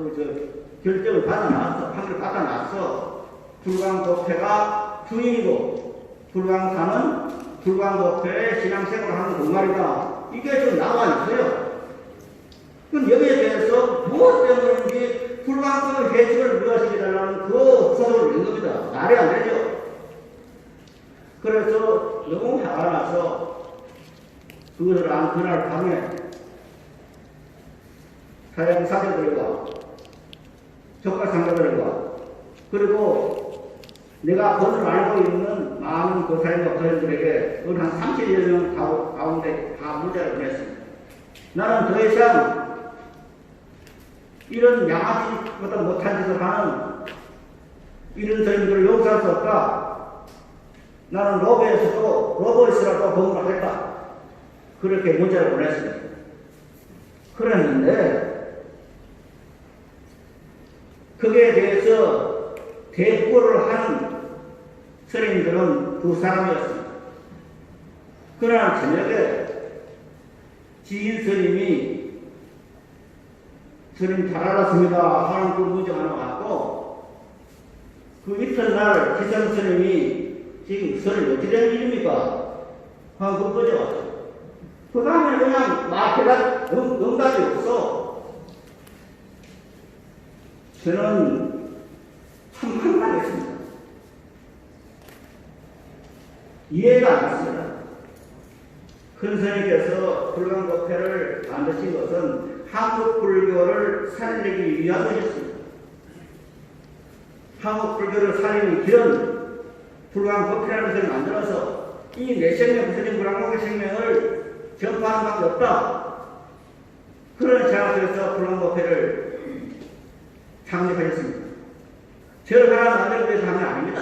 결정을 받아놨어. 판결을 받아놨어. 불광법회가 주인이고, 불광사는 불광법회의 신앙생활을 하는 동아리다. 이게 좀 나와 있어요. 그럼 여기에 대해서 무엇 때문인지 불광법의 배측을 무효시키달라는 그 소송을 낸 겁니다. 말이 안 되죠. 그래서 너무 화가 나서 그것을 안 그날 밤에 사장사들과 적발상가들과 그리고 내가 번호를 알고 있는 많은 교사님과 교인들에게 한 30여 명 가운데 다 문자를 보냈습니다. 나는 더 이상 이런 양아치보다 못한 짓을 하는 이런 사람들을 용서할 수 없다. 나는 로버에서라도 법을 하겠다. 그렇게 문자를 보냈습니다. 그랬는데 거기에 대해서 대꾸를 한 스님들은 두 사람이었습니다. 그러나 저녁에 지인 스님이 스님 잘 알았습니다 하는 그 문자 하나 왔고, 그 이튿날 기성 스님이 지금 스님 어찌 된 일입니까? 하는 그 문자 왔어요. 그 다음에 그냥 말해가 응답이 없어. 저는 참 황당했습니다. 이해가 안 갔습니다. 큰 스님께서 불광법회를 만드신 것은 한국 불교를 살리기 위함이었습니다. 한국 불교를 살리는 길은 불광법회라는 것을 만들어서 이 내생명 부처님 불광법회 생명을 전파하는 밖에 없다. 그런 생각에서 불광법회를 창립하셨습니다. 절을 하나 만들기 위해서 하는 게 아닙니다.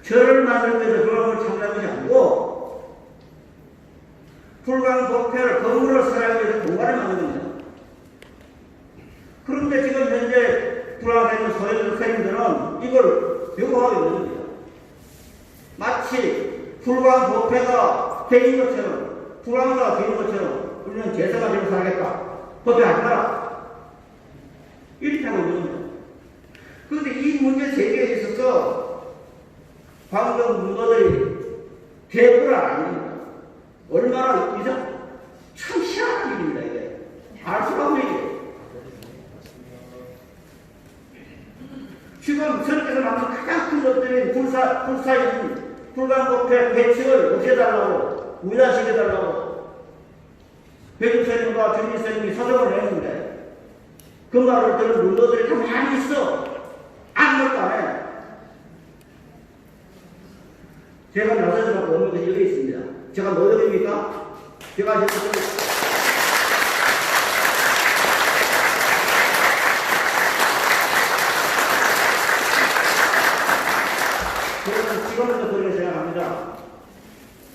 절을 만들기 위해서 불광법회를 창립한 것이 아니고 불광법회를 건물을 사용하기 위해서 공간을 만든 겁니다. 그런데 지금 현재 불광에 있는 소유주 선생님들은 이걸 요구하고 있는 겁니다. 마치 불광법회가 되는 것처럼, 불광사가 되는 것처럼 우리는 제사가 되고 살겠다. 법회 하지 마라. 이렇게 하고 있는 겁니다. 그런데 이 문제 제기에 있어서 관경 문거들이 대꾸를 안 합니다. 얼마나 이상 참 희한한 일입니다. 이게 알 수가 없는 일이에요. 지금 선생님께서 만든 가장 큰 것들인 불사인 불광법회 배칙을 없애달라고, 무효시켜달라고 백유스님과 주미스님이 서적을 냈는데 그 말을 들은 문거들이 가만히 있어. 아무것도 안 해. 제가 나서서 보는 것이 여기 있습니다. 제가 노역입니까? 제가 지금 지금도 그렇게 생각합니다.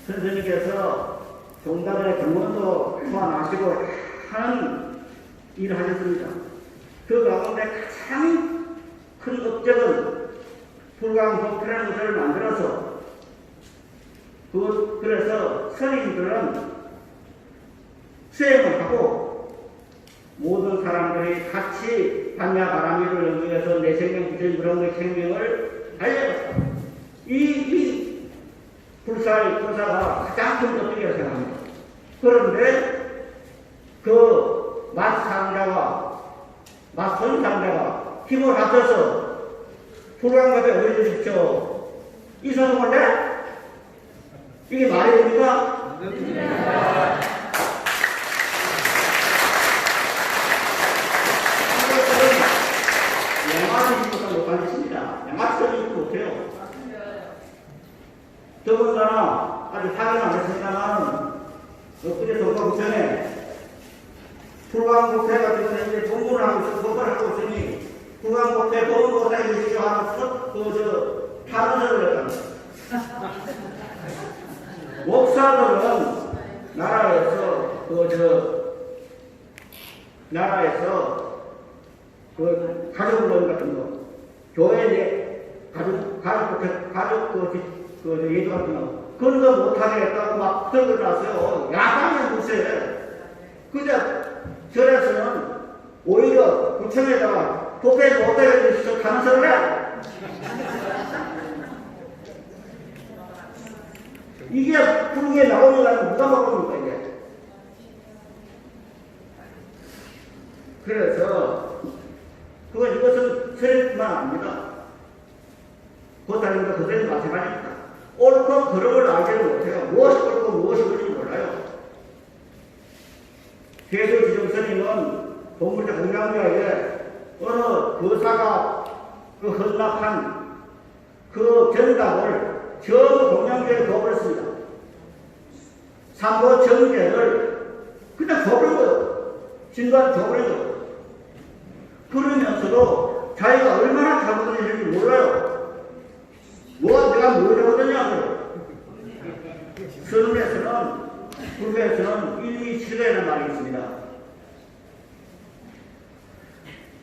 선생님께서 종단의 경원도 소환하시고 하는 일을 하셨습니다. 그 가운데 가장 큰 업적은 불광법회라는 것을 만들어서 그래서 스님들은 수행을 하고 모든 사람들이 같이 반야바라미를 연구해서 내 생명, 부처님 그런 생명을 알려줬다. 이 불사가 가장 큰 것들이라고 생각합니다. 그런데 그 맞상자와 맞선상자가 힘을 합쳐서 불광법에 올려주십시오. 이 소송을 내? 이게 말이 됩니까? 양아치 짓도 못한 짓입니다. 양아치 짓도 못해요. 더군다나 아직 확인 안 했습니다만 엊그제 선거 전에 불광법회 같은 경우는 이제 본문을 하고 있어, 법을 하고 있으니 불광법회 법원보다 이렇게 하는 탄원서를 했답니다. 목사들은 나라에서 가족론 같은 거, 교회 내 가족 예도 같은 거, 그런 거 못하겠다고 막 들고 나서요. 야당의 무쇠. 그저 절에서는 오히려 구청에다가 법회 못하게 해주시오. 탄원서를 해. 이게 불교에 나오느라고 누가 먹습니까, 이게? 그래서, 이것은 스님뿐만 아닙니다. 그다음에 그들은 마찬가지입니다. 옳고 그름을 알지는 못해요. 무엇이 옳고 무엇이 옳은지 몰라요. 개도지정 스님은 동물대 공양묘에 어느 교사가 그 헌납한 그 견답을 전부 공양교에 넣어버렸습니다. 삼보 정계를 그냥 줘버린 거예요. 진단 줘버린 거예요. 그러면서도 자기가 얼마나 잘못했는지 몰라요. 뭐가 내가 뭘 잘못했냐고요. 선언에서는, 불교에서는 일미칠가라는 말이 있습니다.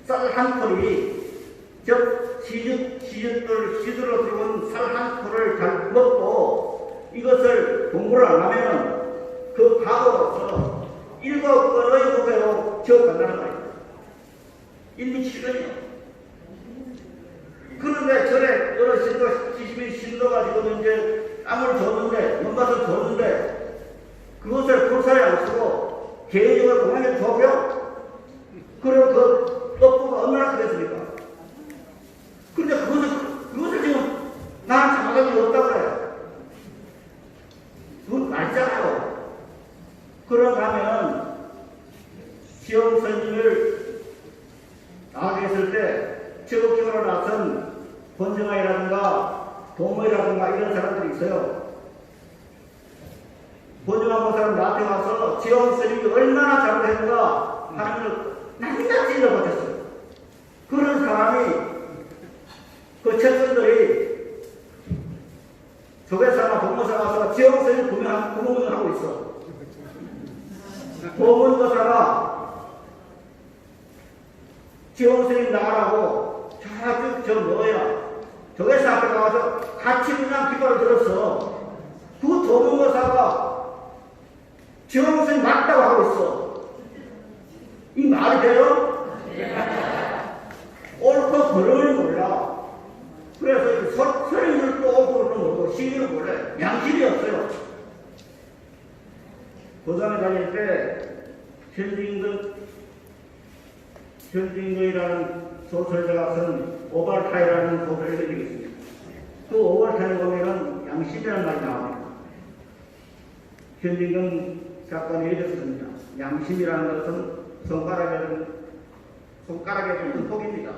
쌀 한 톨이, 즉, 시주로 들어온 쌀 한 톨을 잘 먹고 이것을 공부를 안 하면은 그 과거로서 7번의 후배로 지어간다는 말이에요. 일미칠거이요. 그런데 전에 여러 시집이 신도가지고 이제 땀을 줬는데, 연가서 줬는데, 그것을 불사에 안 쓰고 개인적으로 공항에 줘버려? 그럼 그 떡부가 얼마나 크겠습니까? 근데 그것을 지금 나는 자각이 없다고 그래요. 그건 말잖아요. 그런가 하면 지영 스님을 나가게 했을 때 적극적으로 나선 권정아이라든가 동무이라든가 이런 사람들이 있어요. 권정아 모사는 나한테 와서 지영 스님이 얼마나 잘못했는가 하는 걸 낱낱이 일러봤었어요. 그런 사람이 그 책들이 조계사나 동무사가 와서 지영 스님 구명을 하고 있어. 보문거사가 지원스님 나가라고 저쪽 저 뭐야 조계사 앞에 나와서 같이 그냥 기도를 들었어. 그 도문거사가 지원스님 맞다고 하고 있어. 이 말이 돼요? 옳고 그름을 몰라. 그래서 서린들도 옳고를 모르고 시기를 몰라. 양심이 없어요. 고등학교 다닐 때 현진거이라는 소설가가 쓴 오발타이라는 소설을 읽은 적이 있습니다. 그 오발타이 보면은 양심이라는 말이 나옵니다. 현진건 작가는 이렇게 썼습니다. 양심이라는 것은 손가락에 붙는 폭입니다.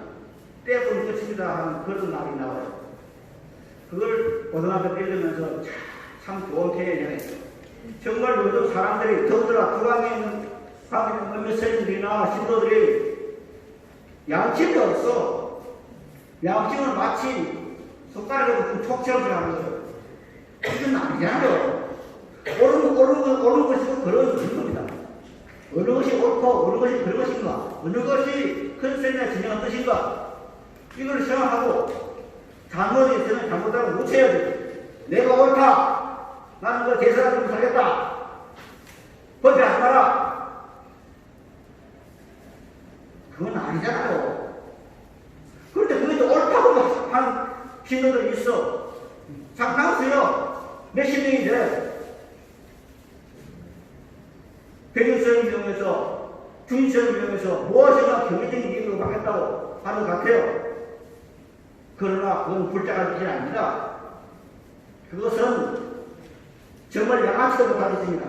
떼보면 끝입니다 하는 그런 말이 나와요. 그걸 고등학교 때 읽으면서 참 좋은 개념이었어요. 정말 요즘 사람들이 더더라 국왕에 있는 몇몇 스님들이나 신도들이 양심이 없어. 양심은 마치 손가락에 붙은 촉처럼 하는 거예요. 이건 아니잖아요. 옳은 것이고 그런 겁니다. 어느 것이 옳고 어느 것이 그런 것인가, 어느 것이 큰 스님의 진정한 뜻인가, 이걸 생각하고 잘못이 있으면 잘못하고 묻혀야지. 내가 옳다. 나는 그 대사를 좀 살겠다. 법에 안 따라. 그건 아니잖아요. 그런데 그게 옳다고 하는 신도들이 있어. 잠깐 쓰요. 몇십 명이 돼. 백일선을 이용해서, 주인선을 이용해서 무엇인가 경제적인 이익을 받겠다고 하는 것 같아요. 그러나 그건 불쌍한 뜻이 아닙니다. 그것은 정말 양아치도 못하겠습니다.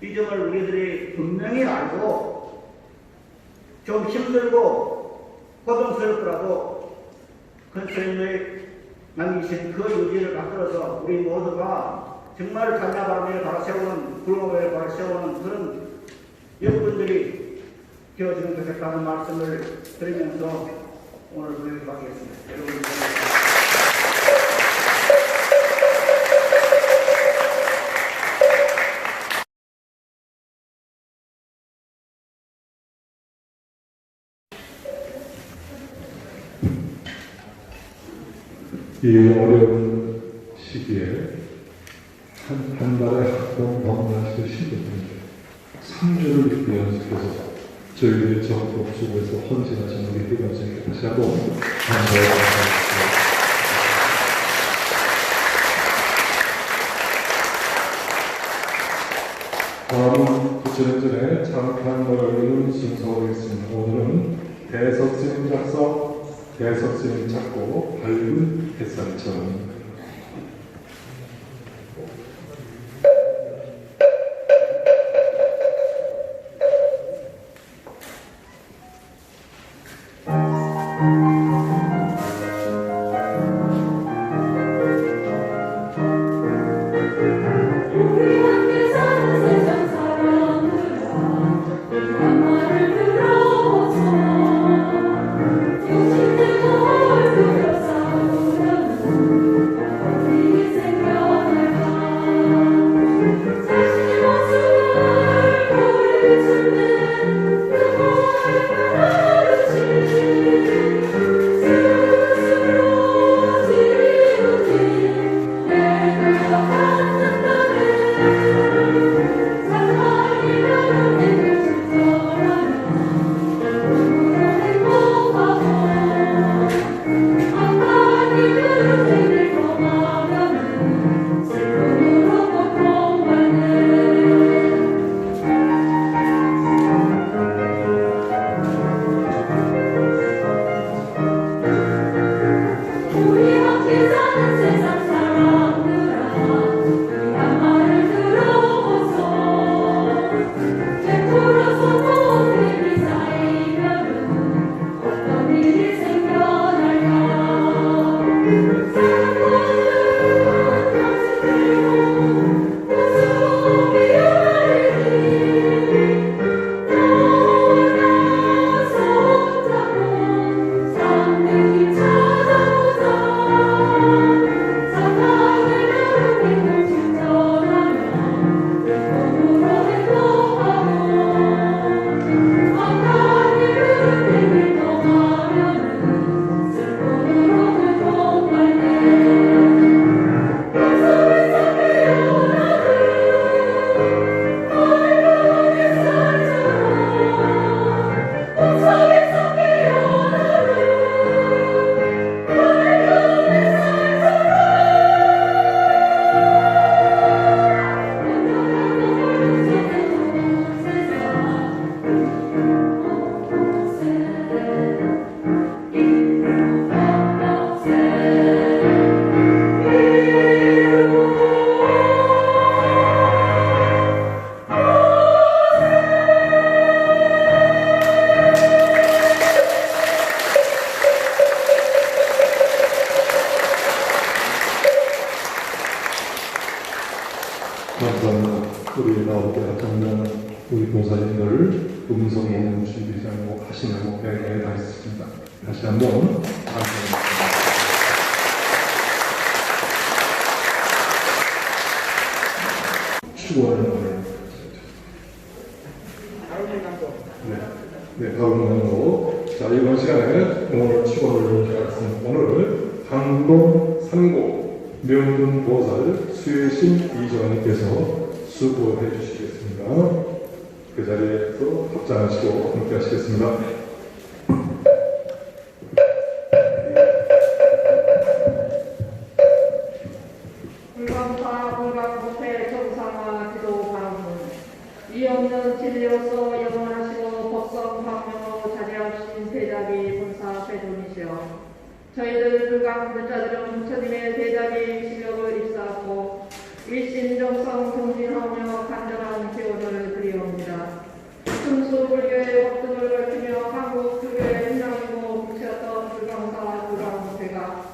이 점을 우리들이 분명히 알고 좀 힘들고 고통스럽더라도 큰 스님의 남기신 그 의지를 만들어서 우리 모두가 정말 단야바람을 바로 세우는, 불법을 바로 세우는 그런 여러분들이 되어지는 것이라는 말씀을 드리면서 오늘 분명히 마치겠습니다. 여러분 이 어려운 시기에 한 달에 학원 방문하시는 신도분들 3주를 연습해서 저희들의 전국 속에서 헌신하신 우리 대감선생님께 다시 한번 감사의 감사드립니다. 다음은 부처님전에 장판을 읽는 순서가 되겠습니다. 오늘은 대석스님 작성, 대석스님 작고 밝은 햇살처럼. Yeah. 한번 우리 나올 때 정말 우리 봉사님들 음성 없는 준비하고 하시냐고 배가 있습니다. 다시 한번 감사합니다. 추구하는 거예요. 네, 다음 강도. 자, 이번 시간에 오늘 추구를 하겠습니다. 오늘 강동 3고 명분보살 수혜신 이전님께서 수고해 주시겠습니다. 그 자리에서 합장하시고 함께 하시겠습니다. 불광사 불광법회 정상화 기도 바라는 이 없는 진리로서 영원하시고 법성 광명으로 자리하신 대자비 본사 세존이시여 저희들 불광 불자들은 부처님의 대자비 실력을 입사하고 일신정성 정진하며 간절한 기원을 드리옵니다. 순수 불교의 법등을 밝히며 한국 불교의 신앙이고 부처였던 불광사 불광법회가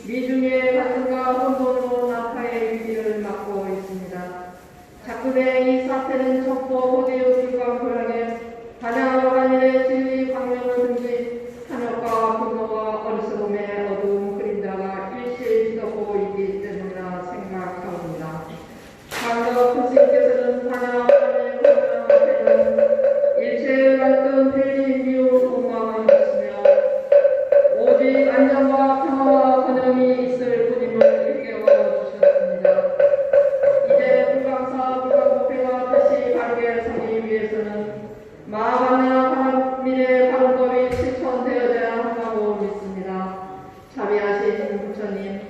미중의 갈등과 혼돈으로 낙하의 위기를 맞고 있습니다. 작품의 이 사태는 첩보 고대의 불광 불황에 반야와 반일의 진리 광명을 등진 탐욕과 분노와 어리석음의 어두운 그림자가 일시에 뒤덮고 있기 때문이라 생각하옵니다. 강덕 스님께서는 반야와 반일의 광명 앞에는 일체의 갈등, 대리, 미움, 옹망을 했으며 오직 안정과 평화와 번영이 있을 뿐임을 일깨워 주셨습니다. 이제 불광사 불광법회가 다시 바르게 서기 위해서는 마하바나 바람민의 바른법이 실천되어야 한다고 믿습니다. 자비하신 부처님,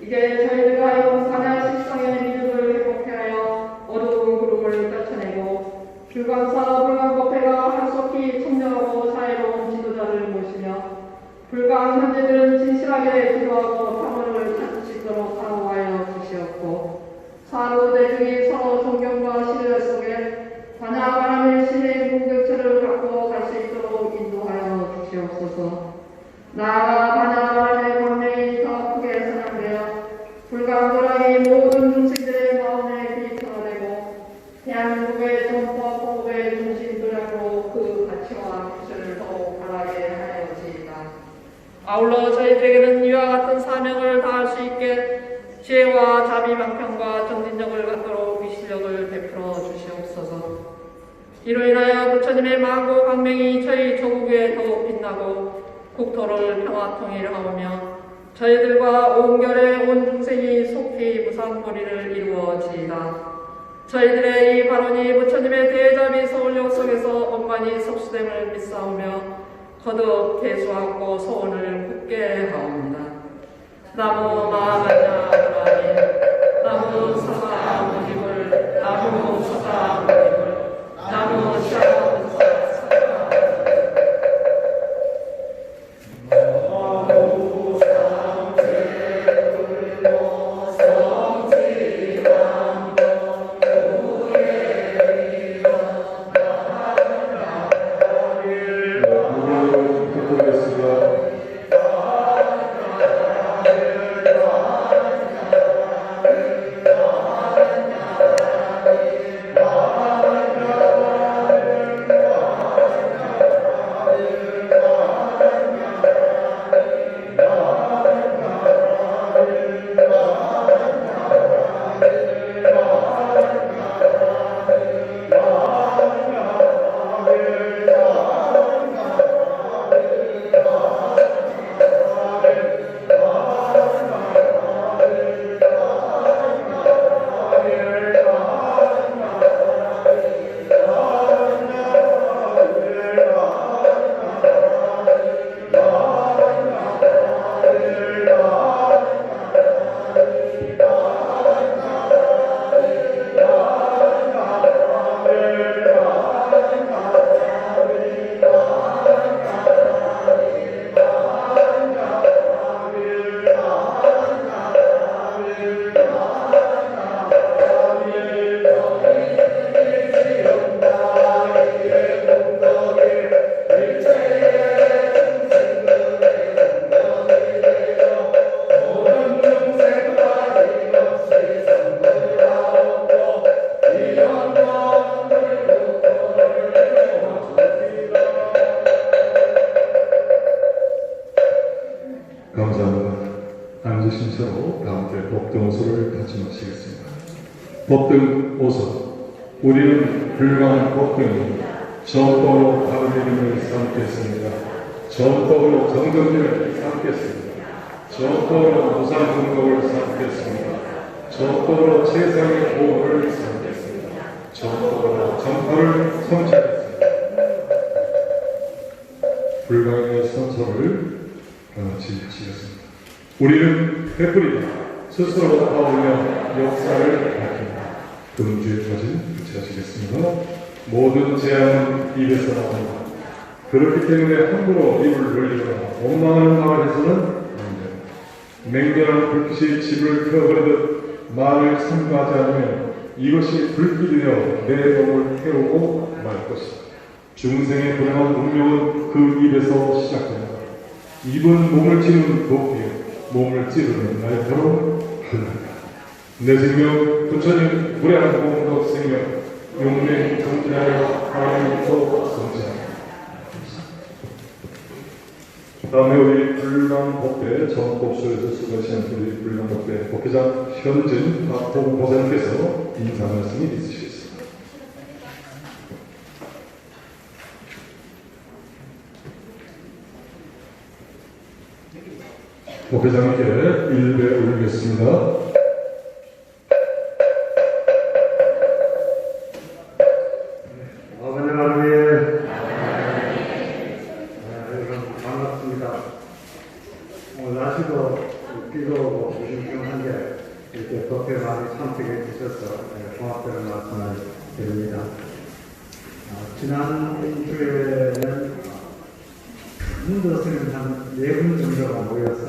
이제 저희들과 하여 사냐 실상의 믿음을 회복해 하여 어두운 구름을 떨쳐내고 불광사 불광법회가 한속히 청정하고 사회로운 지도자를 모시며 불광 현재들은 진실하게 기도하고 평화를 찾을 수 있도록 사모하여 주시옵고 사로 대중이 서로 존경과 신뢰 속에 반야바람의 신의 공격체를 갖고 갈 수 있도록 인도하여 주시옵소서. 나아가 반야바람의 광명이 더 크게 선양되어 불광도랑이 모든 중생들의 마음에 비천화되고 대한민국의 정법 보호의 중심도량으로 그 가치와 기술을 더욱 바라게 하여지이다. 아울러 저희들에게는 이와 같은 사명을 다할 수 있게 지혜와 자비 방편과 정진력을 갖도록 이 실력을 베풀어 주시옵소서. 이로 인하여 부처님의 망고 광명이 저희 조국에 더욱 빛나고 국토를 평화 통일하오며 저희들과 온결의 온 중생이 속히 무상보리를 이루어지이다. 저희들의 이 발언이 부처님의 대자비 서울역 속에서 원만히 섭수됨을 믿사오며 거듭 대수하고 소원을 굳게 하옵니다. 나무 마하냐 브라니 나무 사사 무지불 나무 사사 무지불 나무 샤 서로를 다짐하시겠습니다. 법등 오서 우리는 불광 법등이 전법으로 바른 이름을 삼겠습니다. 전법으로 정정진을 삼겠습니다. 전법으로 무상공덕을 삼겠습니다. 전법으로 세상의 보호를 삼겠습니다. 전법으로 정파를 성취하겠습니다. 불광의 선서를 같이 하시겠습니다. 우리는 베풀이다. 스스로 타오르며 역사를 밝힌다. 금주의 처진 같이 하시겠습니다. 모든 재앙은 입에서 나온다. 그렇기 때문에 함부로 입을 벌리거나 원망하는 말을 해서는 안 된다. 맹렬한 불빛이 집을 태워버리듯 말을 삼가하지 않으면 이것이 불길이 되어 내 몸을 태우고 말 것이다. 중생의 불행한 운명은 그 입에서 시작된다. 입은 몸을 찌르는 도끼요, 몸을 찌르는 날처럼 흘른다. 내 생명 부처님 불행한 몸도 생명, 용맹 정진하여 하나님도 성진하라. 다음에 우리 불광법회 전법소에서 수고하신 우리 불광법회 법회장 현진 박홍 보사님께서 인사 말씀이 있으시겠습니다. 법회장님께 일배 올리겠습니다. 여러분 반갑습니다. 오늘 날씨도 비도 무심중한데 이렇게 법회 많이 참석해 주셔서 고맙다는 말씀을 드립니다. 지난주에는 문도스는 한 4분 정도가 모여서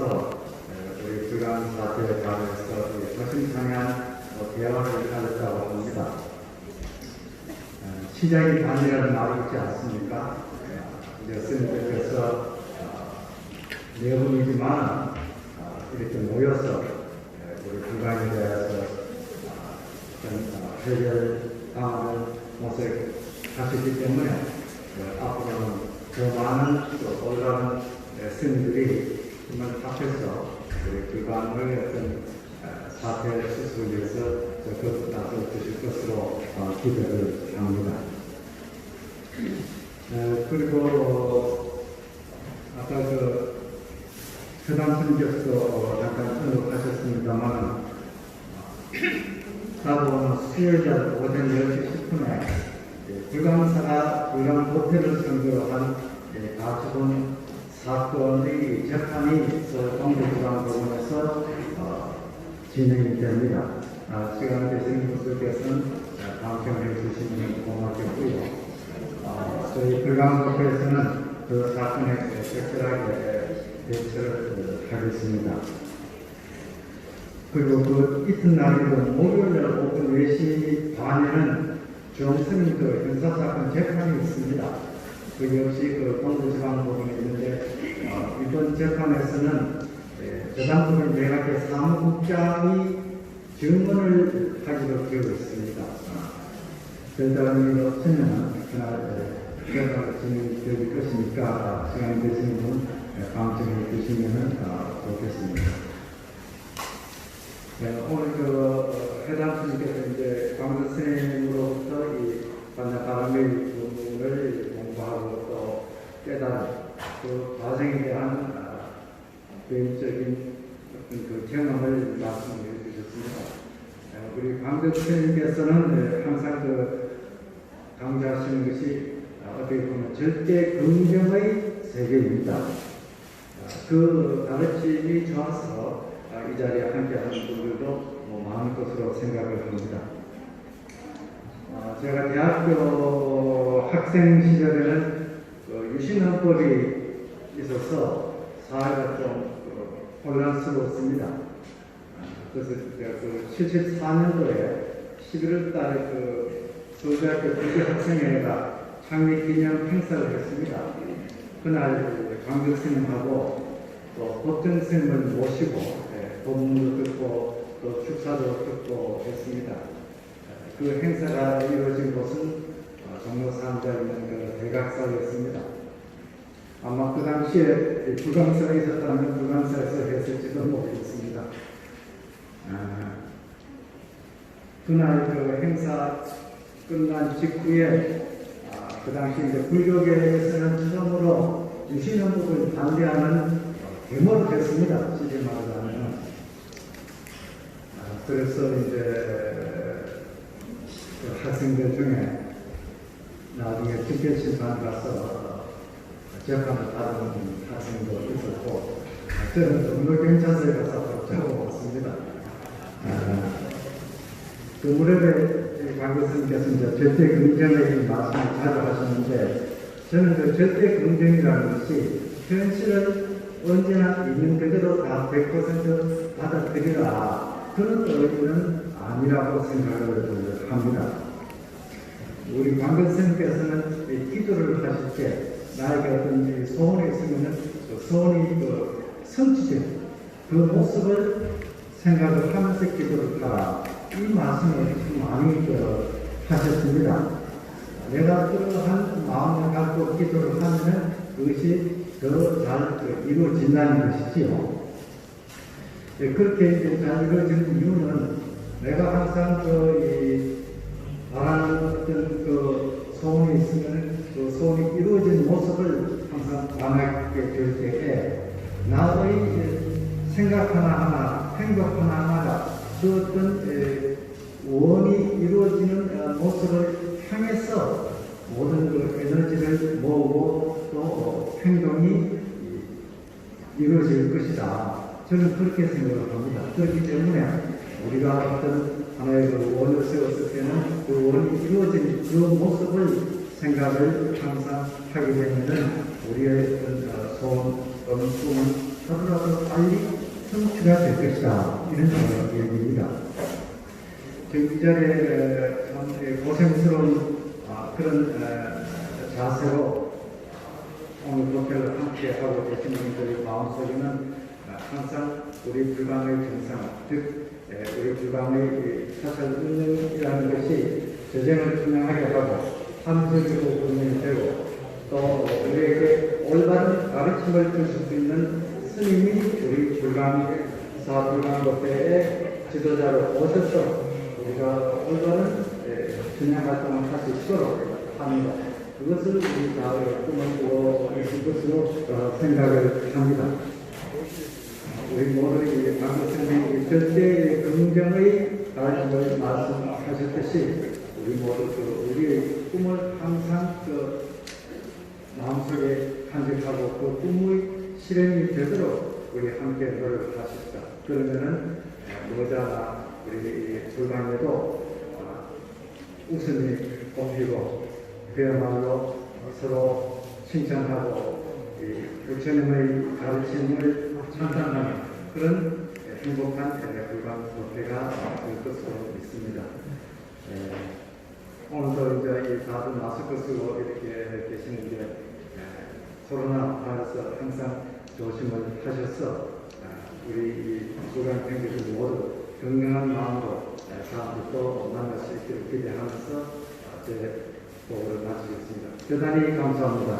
우리 불광 사태에 관해서 조심상한 대화를 하였다고 합니다. 시작이 단이라는 말이 있지 않습니까? 스님들께서 4분이지만 이렇게 모여서 우리 불광에 대해서 해결당하는 모습을 하셨기 때문에 앞으로는 더 많은 또 올라온 스님들이 정말 앞에서 우리 불광의 어떤 사태 수습을 위해서 적극 나서 주실 것으로 기대를 합니다. 그리고 아까 회담스님께서 잠깐 언급하셨습니다만 나도 수요일 오전 10시 10분에 불광사가 불광법회를 선고한 가처분 사건의 재판이 서동부지방법원에서 진행이 됩니다. 시간 되시는 분들께서는 방청해 주시면 고맙겠고요. 저희 불광법회에서는 그 사건에 적절하게 대처를 하겠습니다. 그리고 그 이튿날이고 목요일날 오후 4시 반에는 정스님 형사사건 재판이 있습니다. 그 역시 동부지방법원에 있는데 이번 재판에서는 저당법인 대학의 사무국장이 증언을 하기로 되어 있습니다. 별다른 없으면 그날 재판을 진행될 것이니까 시간이 되시는 분 방청해 주시면 좋겠습니다. 오늘 회담스님께서 이제 광선생으로부터 이 반야바람의 부분을 공부하고 또 깨달은 그 과정에 대한 개인적인 어떤 경험을 말씀해 주셨습니다. 우리 광선생님께서는 항상 강조하시는 것이 어떻게 보면 절대 긍정의 세계입니다. 그 가르침이 좋아서 이 자리에 함께하는 분들도 많은 것으로 생각을 합니다. 제가 대학교 학생 시절에는 유신헌법이 있어서 사회가 좀 혼란스러웠습니다. 그래서 제가 74년도에 11월 달에 서울대학교 국제학생회가 창립 기념 행사를 했습니다. 그날 강교 스님하고 또 법정 스님을 모시고 법문도 듣고 또 축사도 듣고 했습니다. 그 행사가 이루어진 곳은 종로상자 있는 대각사였습니다. 아마 그 당시에 불광사가 있었다면 불광사에서 했을지도 모르겠습니다. 그날 그 행사 끝난 직후에 그 당시 이제 불교계에서는 처음으로 유신헌법을 반대하는 데모를 했습니다. 시제 말하자면. 그래서 이제 그 학생들 중에 나중에 집계심판 가서 재판을 받은 학생도 있었고, 저는 동물경찰서에 가서 적어봤습니다. 그 무렵에 강교수님께서 이제 절대 긍정의 말씀을 자주 하셨는데, 저는 그 절대 긍정이라는 것이 현실을 언제나 있는 그대로 다 100% 받아들이라, 그런 의미는 아니라고 생각을 합니다. 우리 강교수님께서는 기도를 하실 때 나에게 어떤 소원이 있으면은 그 소원이 그 성취된 그 모습을 생각을 하면서 기도를 하라, 이 말씀을 많이 하셨습니다. 내가 그러한 마음을 갖고 기도를 하면 그것이 더 잘 이루어진다는 것이지요. 그렇게 이제 잘 이루어지는 이유는 내가 항상 바라는 어떤 그 소원이 있으면 그 소원이 이루어진 모습을 항상 만나게 될 때에 나의 생각 하나하나, 행동 하나하나가 그 어떤 원이 이루어지는 모습을 향해서 모든 그 에너지를 모으고 또 행동이 이루어질 것이다. 저는 그렇게 생각을 합니다. 그렇기 때문에 우리가 어떤 하나의 그 원을 세웠을 때는 그 원이 이루어진 그 모습을 생각을 항상 하게 되면은 우리의 어떤 소원 또는 꿈은 하루라도 빨리 성취가 될 것이다. 이런 얘기입니다. 이 자리에 참 고생스러운 그런 자세로 오늘 목표를 함께 하고 계신 분들의 마음속에는 항상 우리 불광의 정상, 즉 우리 불광의 사찰 운영이라는 것이 재정을 투명하게 하고 함정으로 운영이 되고 또 우리에게 올바른 가르침을 주실 수 있는 스님이 우리 불광의 사불광법회의 지도자로 오셔서 우리가 올바른 준양 활동을 할 수 있도록 합니다. 그것을 우리 다의 꿈을 꾸어 있을 것으로 생각을 합니다. 우리 모두 이 강교수님이 절대 긍정의 가르침을 말씀하셨듯이 우리 모두 우리의 꿈을 항상 마음속에 간직하고 그 꿈의 실현이 되도록 우리 함께 노력하십시다. 그러면은 머지않아 우리 불광에도 웃음이 꼽히고 그야말로 서로 칭찬하고 부처님의 가르침을 찬탄하는 그런 행복한 불광법회가 될 것으로 믿습니다. 오늘도 이제 다들 마스크 쓰고 이렇게 계시는데 코로나 바이러스 항상 조심을 하셔서 우리 불광 팬들 모두 건강한 마음으로 다음부터 만날 수 있기를 기대하면서 제 보고를 마치겠습니다. 대단히 감사합니다.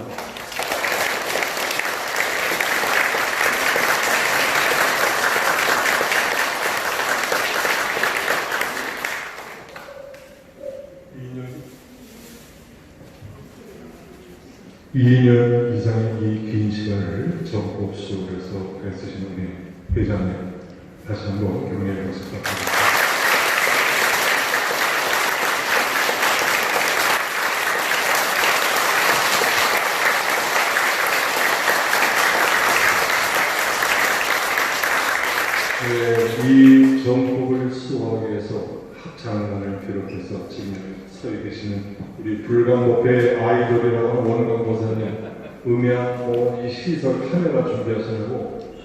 이 년 이상의 이 긴 시간을 전국수에서 애쓰신 우리 회장님 다시 한번 격려의 박수 부탁드립니다. 이 전국을 수호하기 위해서 합창단을 비롯해서 지금 서 계시는 우리 불광법회 아이돌이라고 하는 원광 고사님, 음향, 이 시설 카메라 준비하시느라고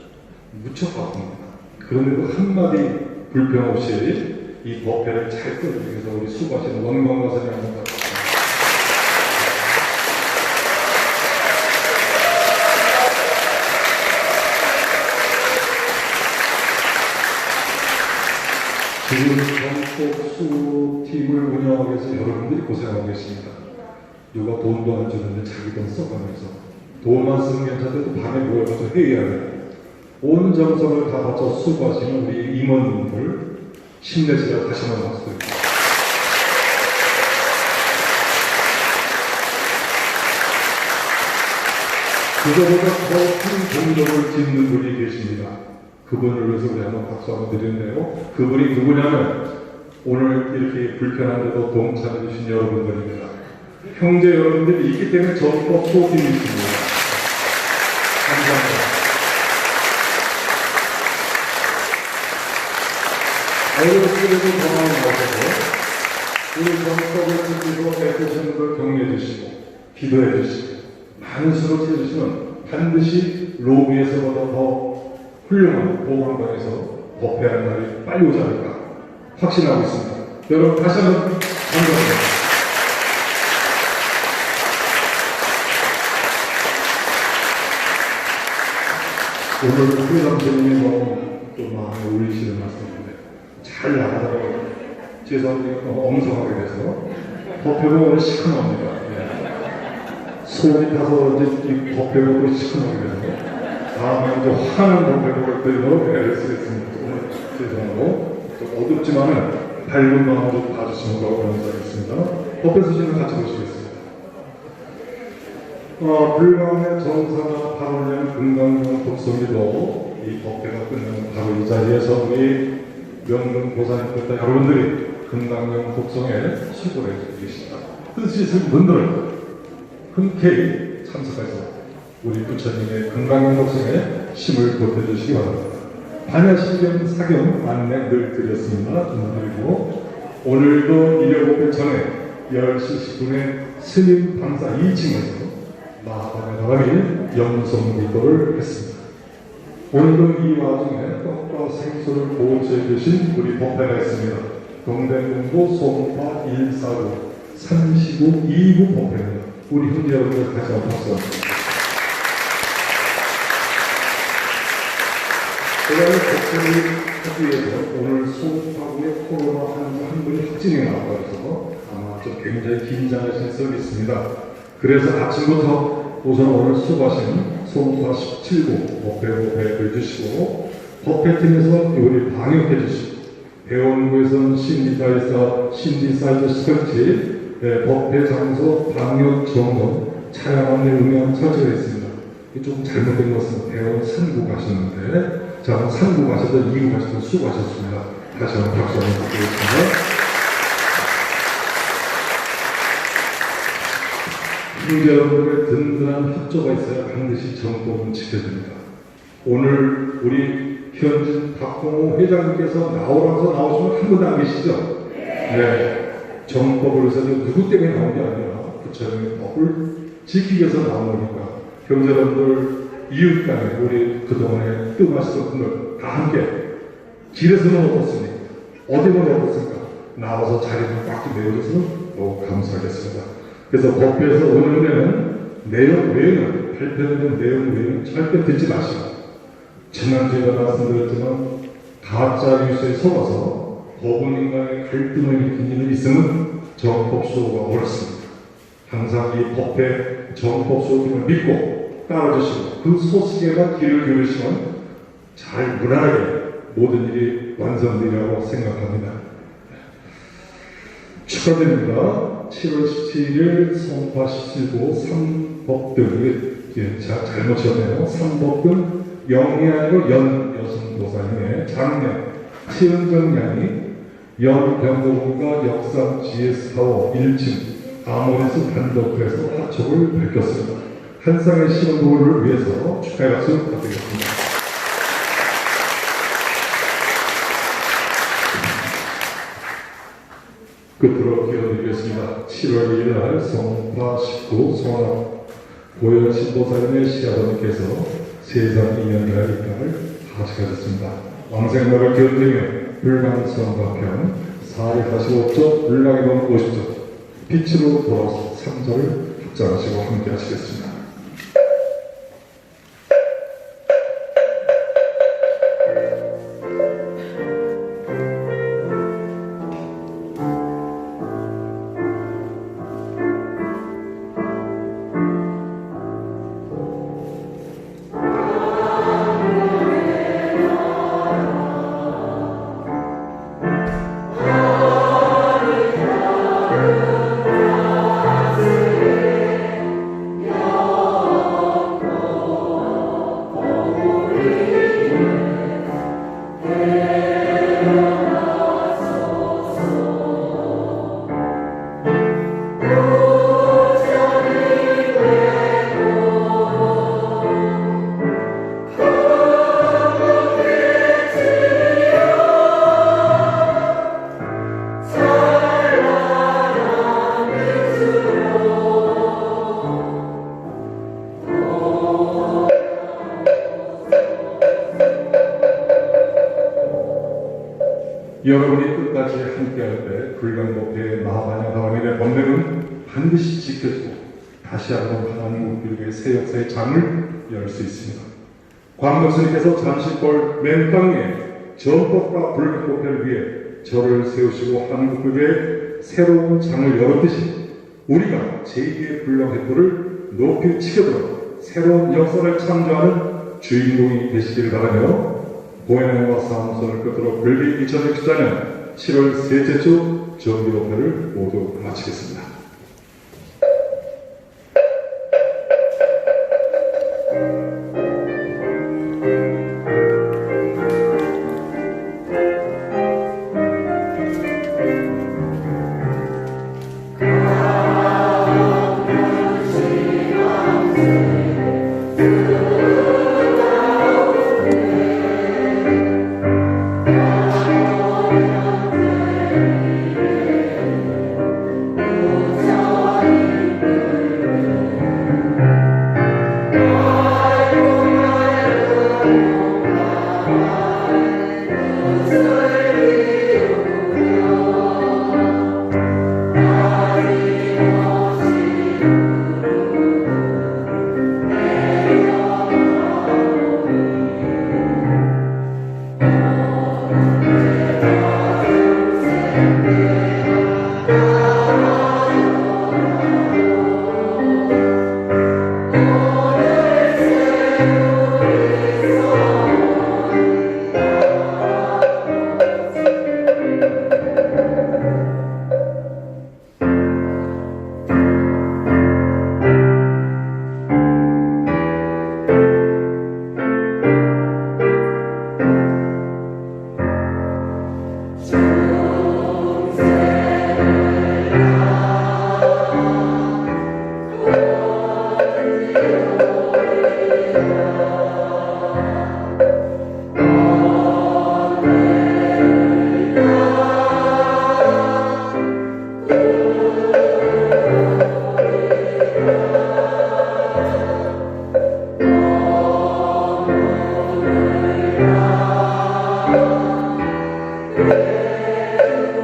무척 바쁩니다. 그런데도 한마디 불평 없이 이 법회를 잘 끌어주기 위해서 우리 수고하시는 원광 고사님 합니다. 지금 전국 수팀을 운영하기 위해서 여러분들이 고생하고 계십니다. 누가 돈도 안 주는데 자기 돈 써가면서 돈만 쓰는 게 괜찮아도 밤에 모여가서 회의하는 온 정성을 다 바쳐 수고하시는 우리 임원분들 힘내시라 다시 한번 박수 드립니다. 그거보다 더 큰 공덕을 짓는 분이 계십니다. 그분을 위해서 우리 한번 박수 한번 드리는데요. 그분이 누구냐면 오늘 이렇게 불편한데도 동참해 주신 여러분들입니다. 형제 여러분들이 있기 때문에 전법 소팀이 있습니다. 감사합니다. 어려움에도 더 많이 나오셔서 우리 전법을 지키고 애쓰시는 걸 격려해 주시고 기도해 주시고 많은 수로 채주시면 반드시 로비에서보다 더 훌륭한 보건관에서 법회하는 날이 빨리 오지 않을까 확신하고 있습니다. 여러분 다시 한번 감사합니다. 오늘 후회담선생님이 너무 좀 마음에 울리시는 말씀인데 잘 나가다가 죄송합니다. 엉성하게 돼서 법회가 오늘 시큰합니다. 속이 타서 이제 이 법회가 시큰하게 돼서 다음에 이제 화난 법회를 드리도록 애를 쓰겠습니다. 오늘 죄송하고 좀 어둡지만은 밝은 마음으로 봐주시면 더 감사하겠습니다. 법회 수신을 같이 보시겠습니다. 불가운데 정사가 8월에는 금강경 독서기도 이 법회가 끝나는 바로 이 자리에서 우리 명문 고사님들 여러분들이 금강경 독성에 수고를 해주고 계십니다. 뜻이 있으신 분들은 흔쾌히 참석해서 우리 부처님의 금강경 독성에 힘을 보태주시기 바랍니다. 반야신경 사경 안내 늘 드렸습니다. 드리고 오늘도 일요일에 전에 10시 10분에 스님 방사 2층에서 마하바의 바람이 영성 기도를 했습니다. 오늘도 이 와중에 떡과 생수를 보호해 주신 우리 법회가 있습니다. 동대문구 송파 149 39 2부 법회입니다. 우리 형제 여러분들 같이 한번 박수 합니다. 제가 법회를 하기 위해서 오늘 송파구에 코로나 한 분이 확진이 나와서 아마 좀 굉장히 긴장하신 적이 있습니다. 그래서 아침부터 우선 오늘 수고하신 송파 17구 법회를 해주시고 법회팀에서 우리 방역해 주시고 배원구에서는 신디사이즈 설치 법회 장소 방역 점검 차량 안내 음향 설치가 있습니다. 이게 조금 잘못된 것은 배원 3구 가셨는데 자 3구 가셨던 2구 가셨던 수고하셨습니다. 다시 한번 박수 한번 부탁드리겠습니다. 형제 여러분들의 든든한 협조가 있어야 반드시 정법은 지켜집니다. 오늘 우리 현진 박홍호 회장님께서 나오라서 나오시면 한 분도 안 계시죠? 네. 정법을 위해서 누구 때문에 나온 게 아니라 부처님의 법을 지키기 위해서 나온 거니까 형제 여러분들 이웃 간에 우리 그동안에 뜸하셨던 분들 다 함께 길에서는 어떻습니까? 어디는 어떻습니까? 나와서 자리를 꽉 메워줘서 너무 감사하겠습니다. 그래서 법회에서 오는 데는 내용 외에는 발표되는 내용 외에는 절대 듣지 마시고 지난주에 말씀드렸지만 가짜 뉴스에 속아서 법원인간의 갈등을 일으킨 일이 있으면 정법수호가 옳습니다. 항상 이 법회 정법수호팀을 믿고 따라주시고 그 소식에만 귀를 기울이시면 잘 무난하게 모든 일이 완성되리라고 생각합니다. 축하드립니다. 7월 17일 송파 17구 3법등 잘못이었네요. 3법등 영희아이로 여성도사님의 장녀 최은정 양이 연병동과 역삼 GS 타워 1층 아모레스 단독회에서 하촉을 밝혔습니다. 한 쌍의 신혼부부를 위해서 축하의 박수 부탁드리겠습니다. 끝으로 기도드리겠습니다. 7월 2일 날 송파 19 송합 고현 신도사님의 시아버님께서 세상 2년이라는 입장을 하직하셨습니다. 왕생각을 기원드리며 불강성가편 445쪽 불량이동 50쪽 빛으로 돌아서 3절을 합장하시고 함께 하시겠습니다. 야 끝까지 함께할 때 불광법회의 마하반야가원의 법령은 반드시 지켜지고 다시 한번 한국교육의 새 역사의 장을 열 수 있습니다. 광덕스님께서 잠시골 맨땅에 전법과 불광법회를 위해 절을 세우시고 한국교육의 새로운 장을 열었듯이 우리가 제2의 불광회포를 높이 치켜들어 새로운 역사를 창조하는 주인공이 되시기를 바라며 공연과 사무소를 끝으로 불기 2064년 7월 셋째 주 정기법회를 모두 마치겠습니다.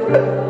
네.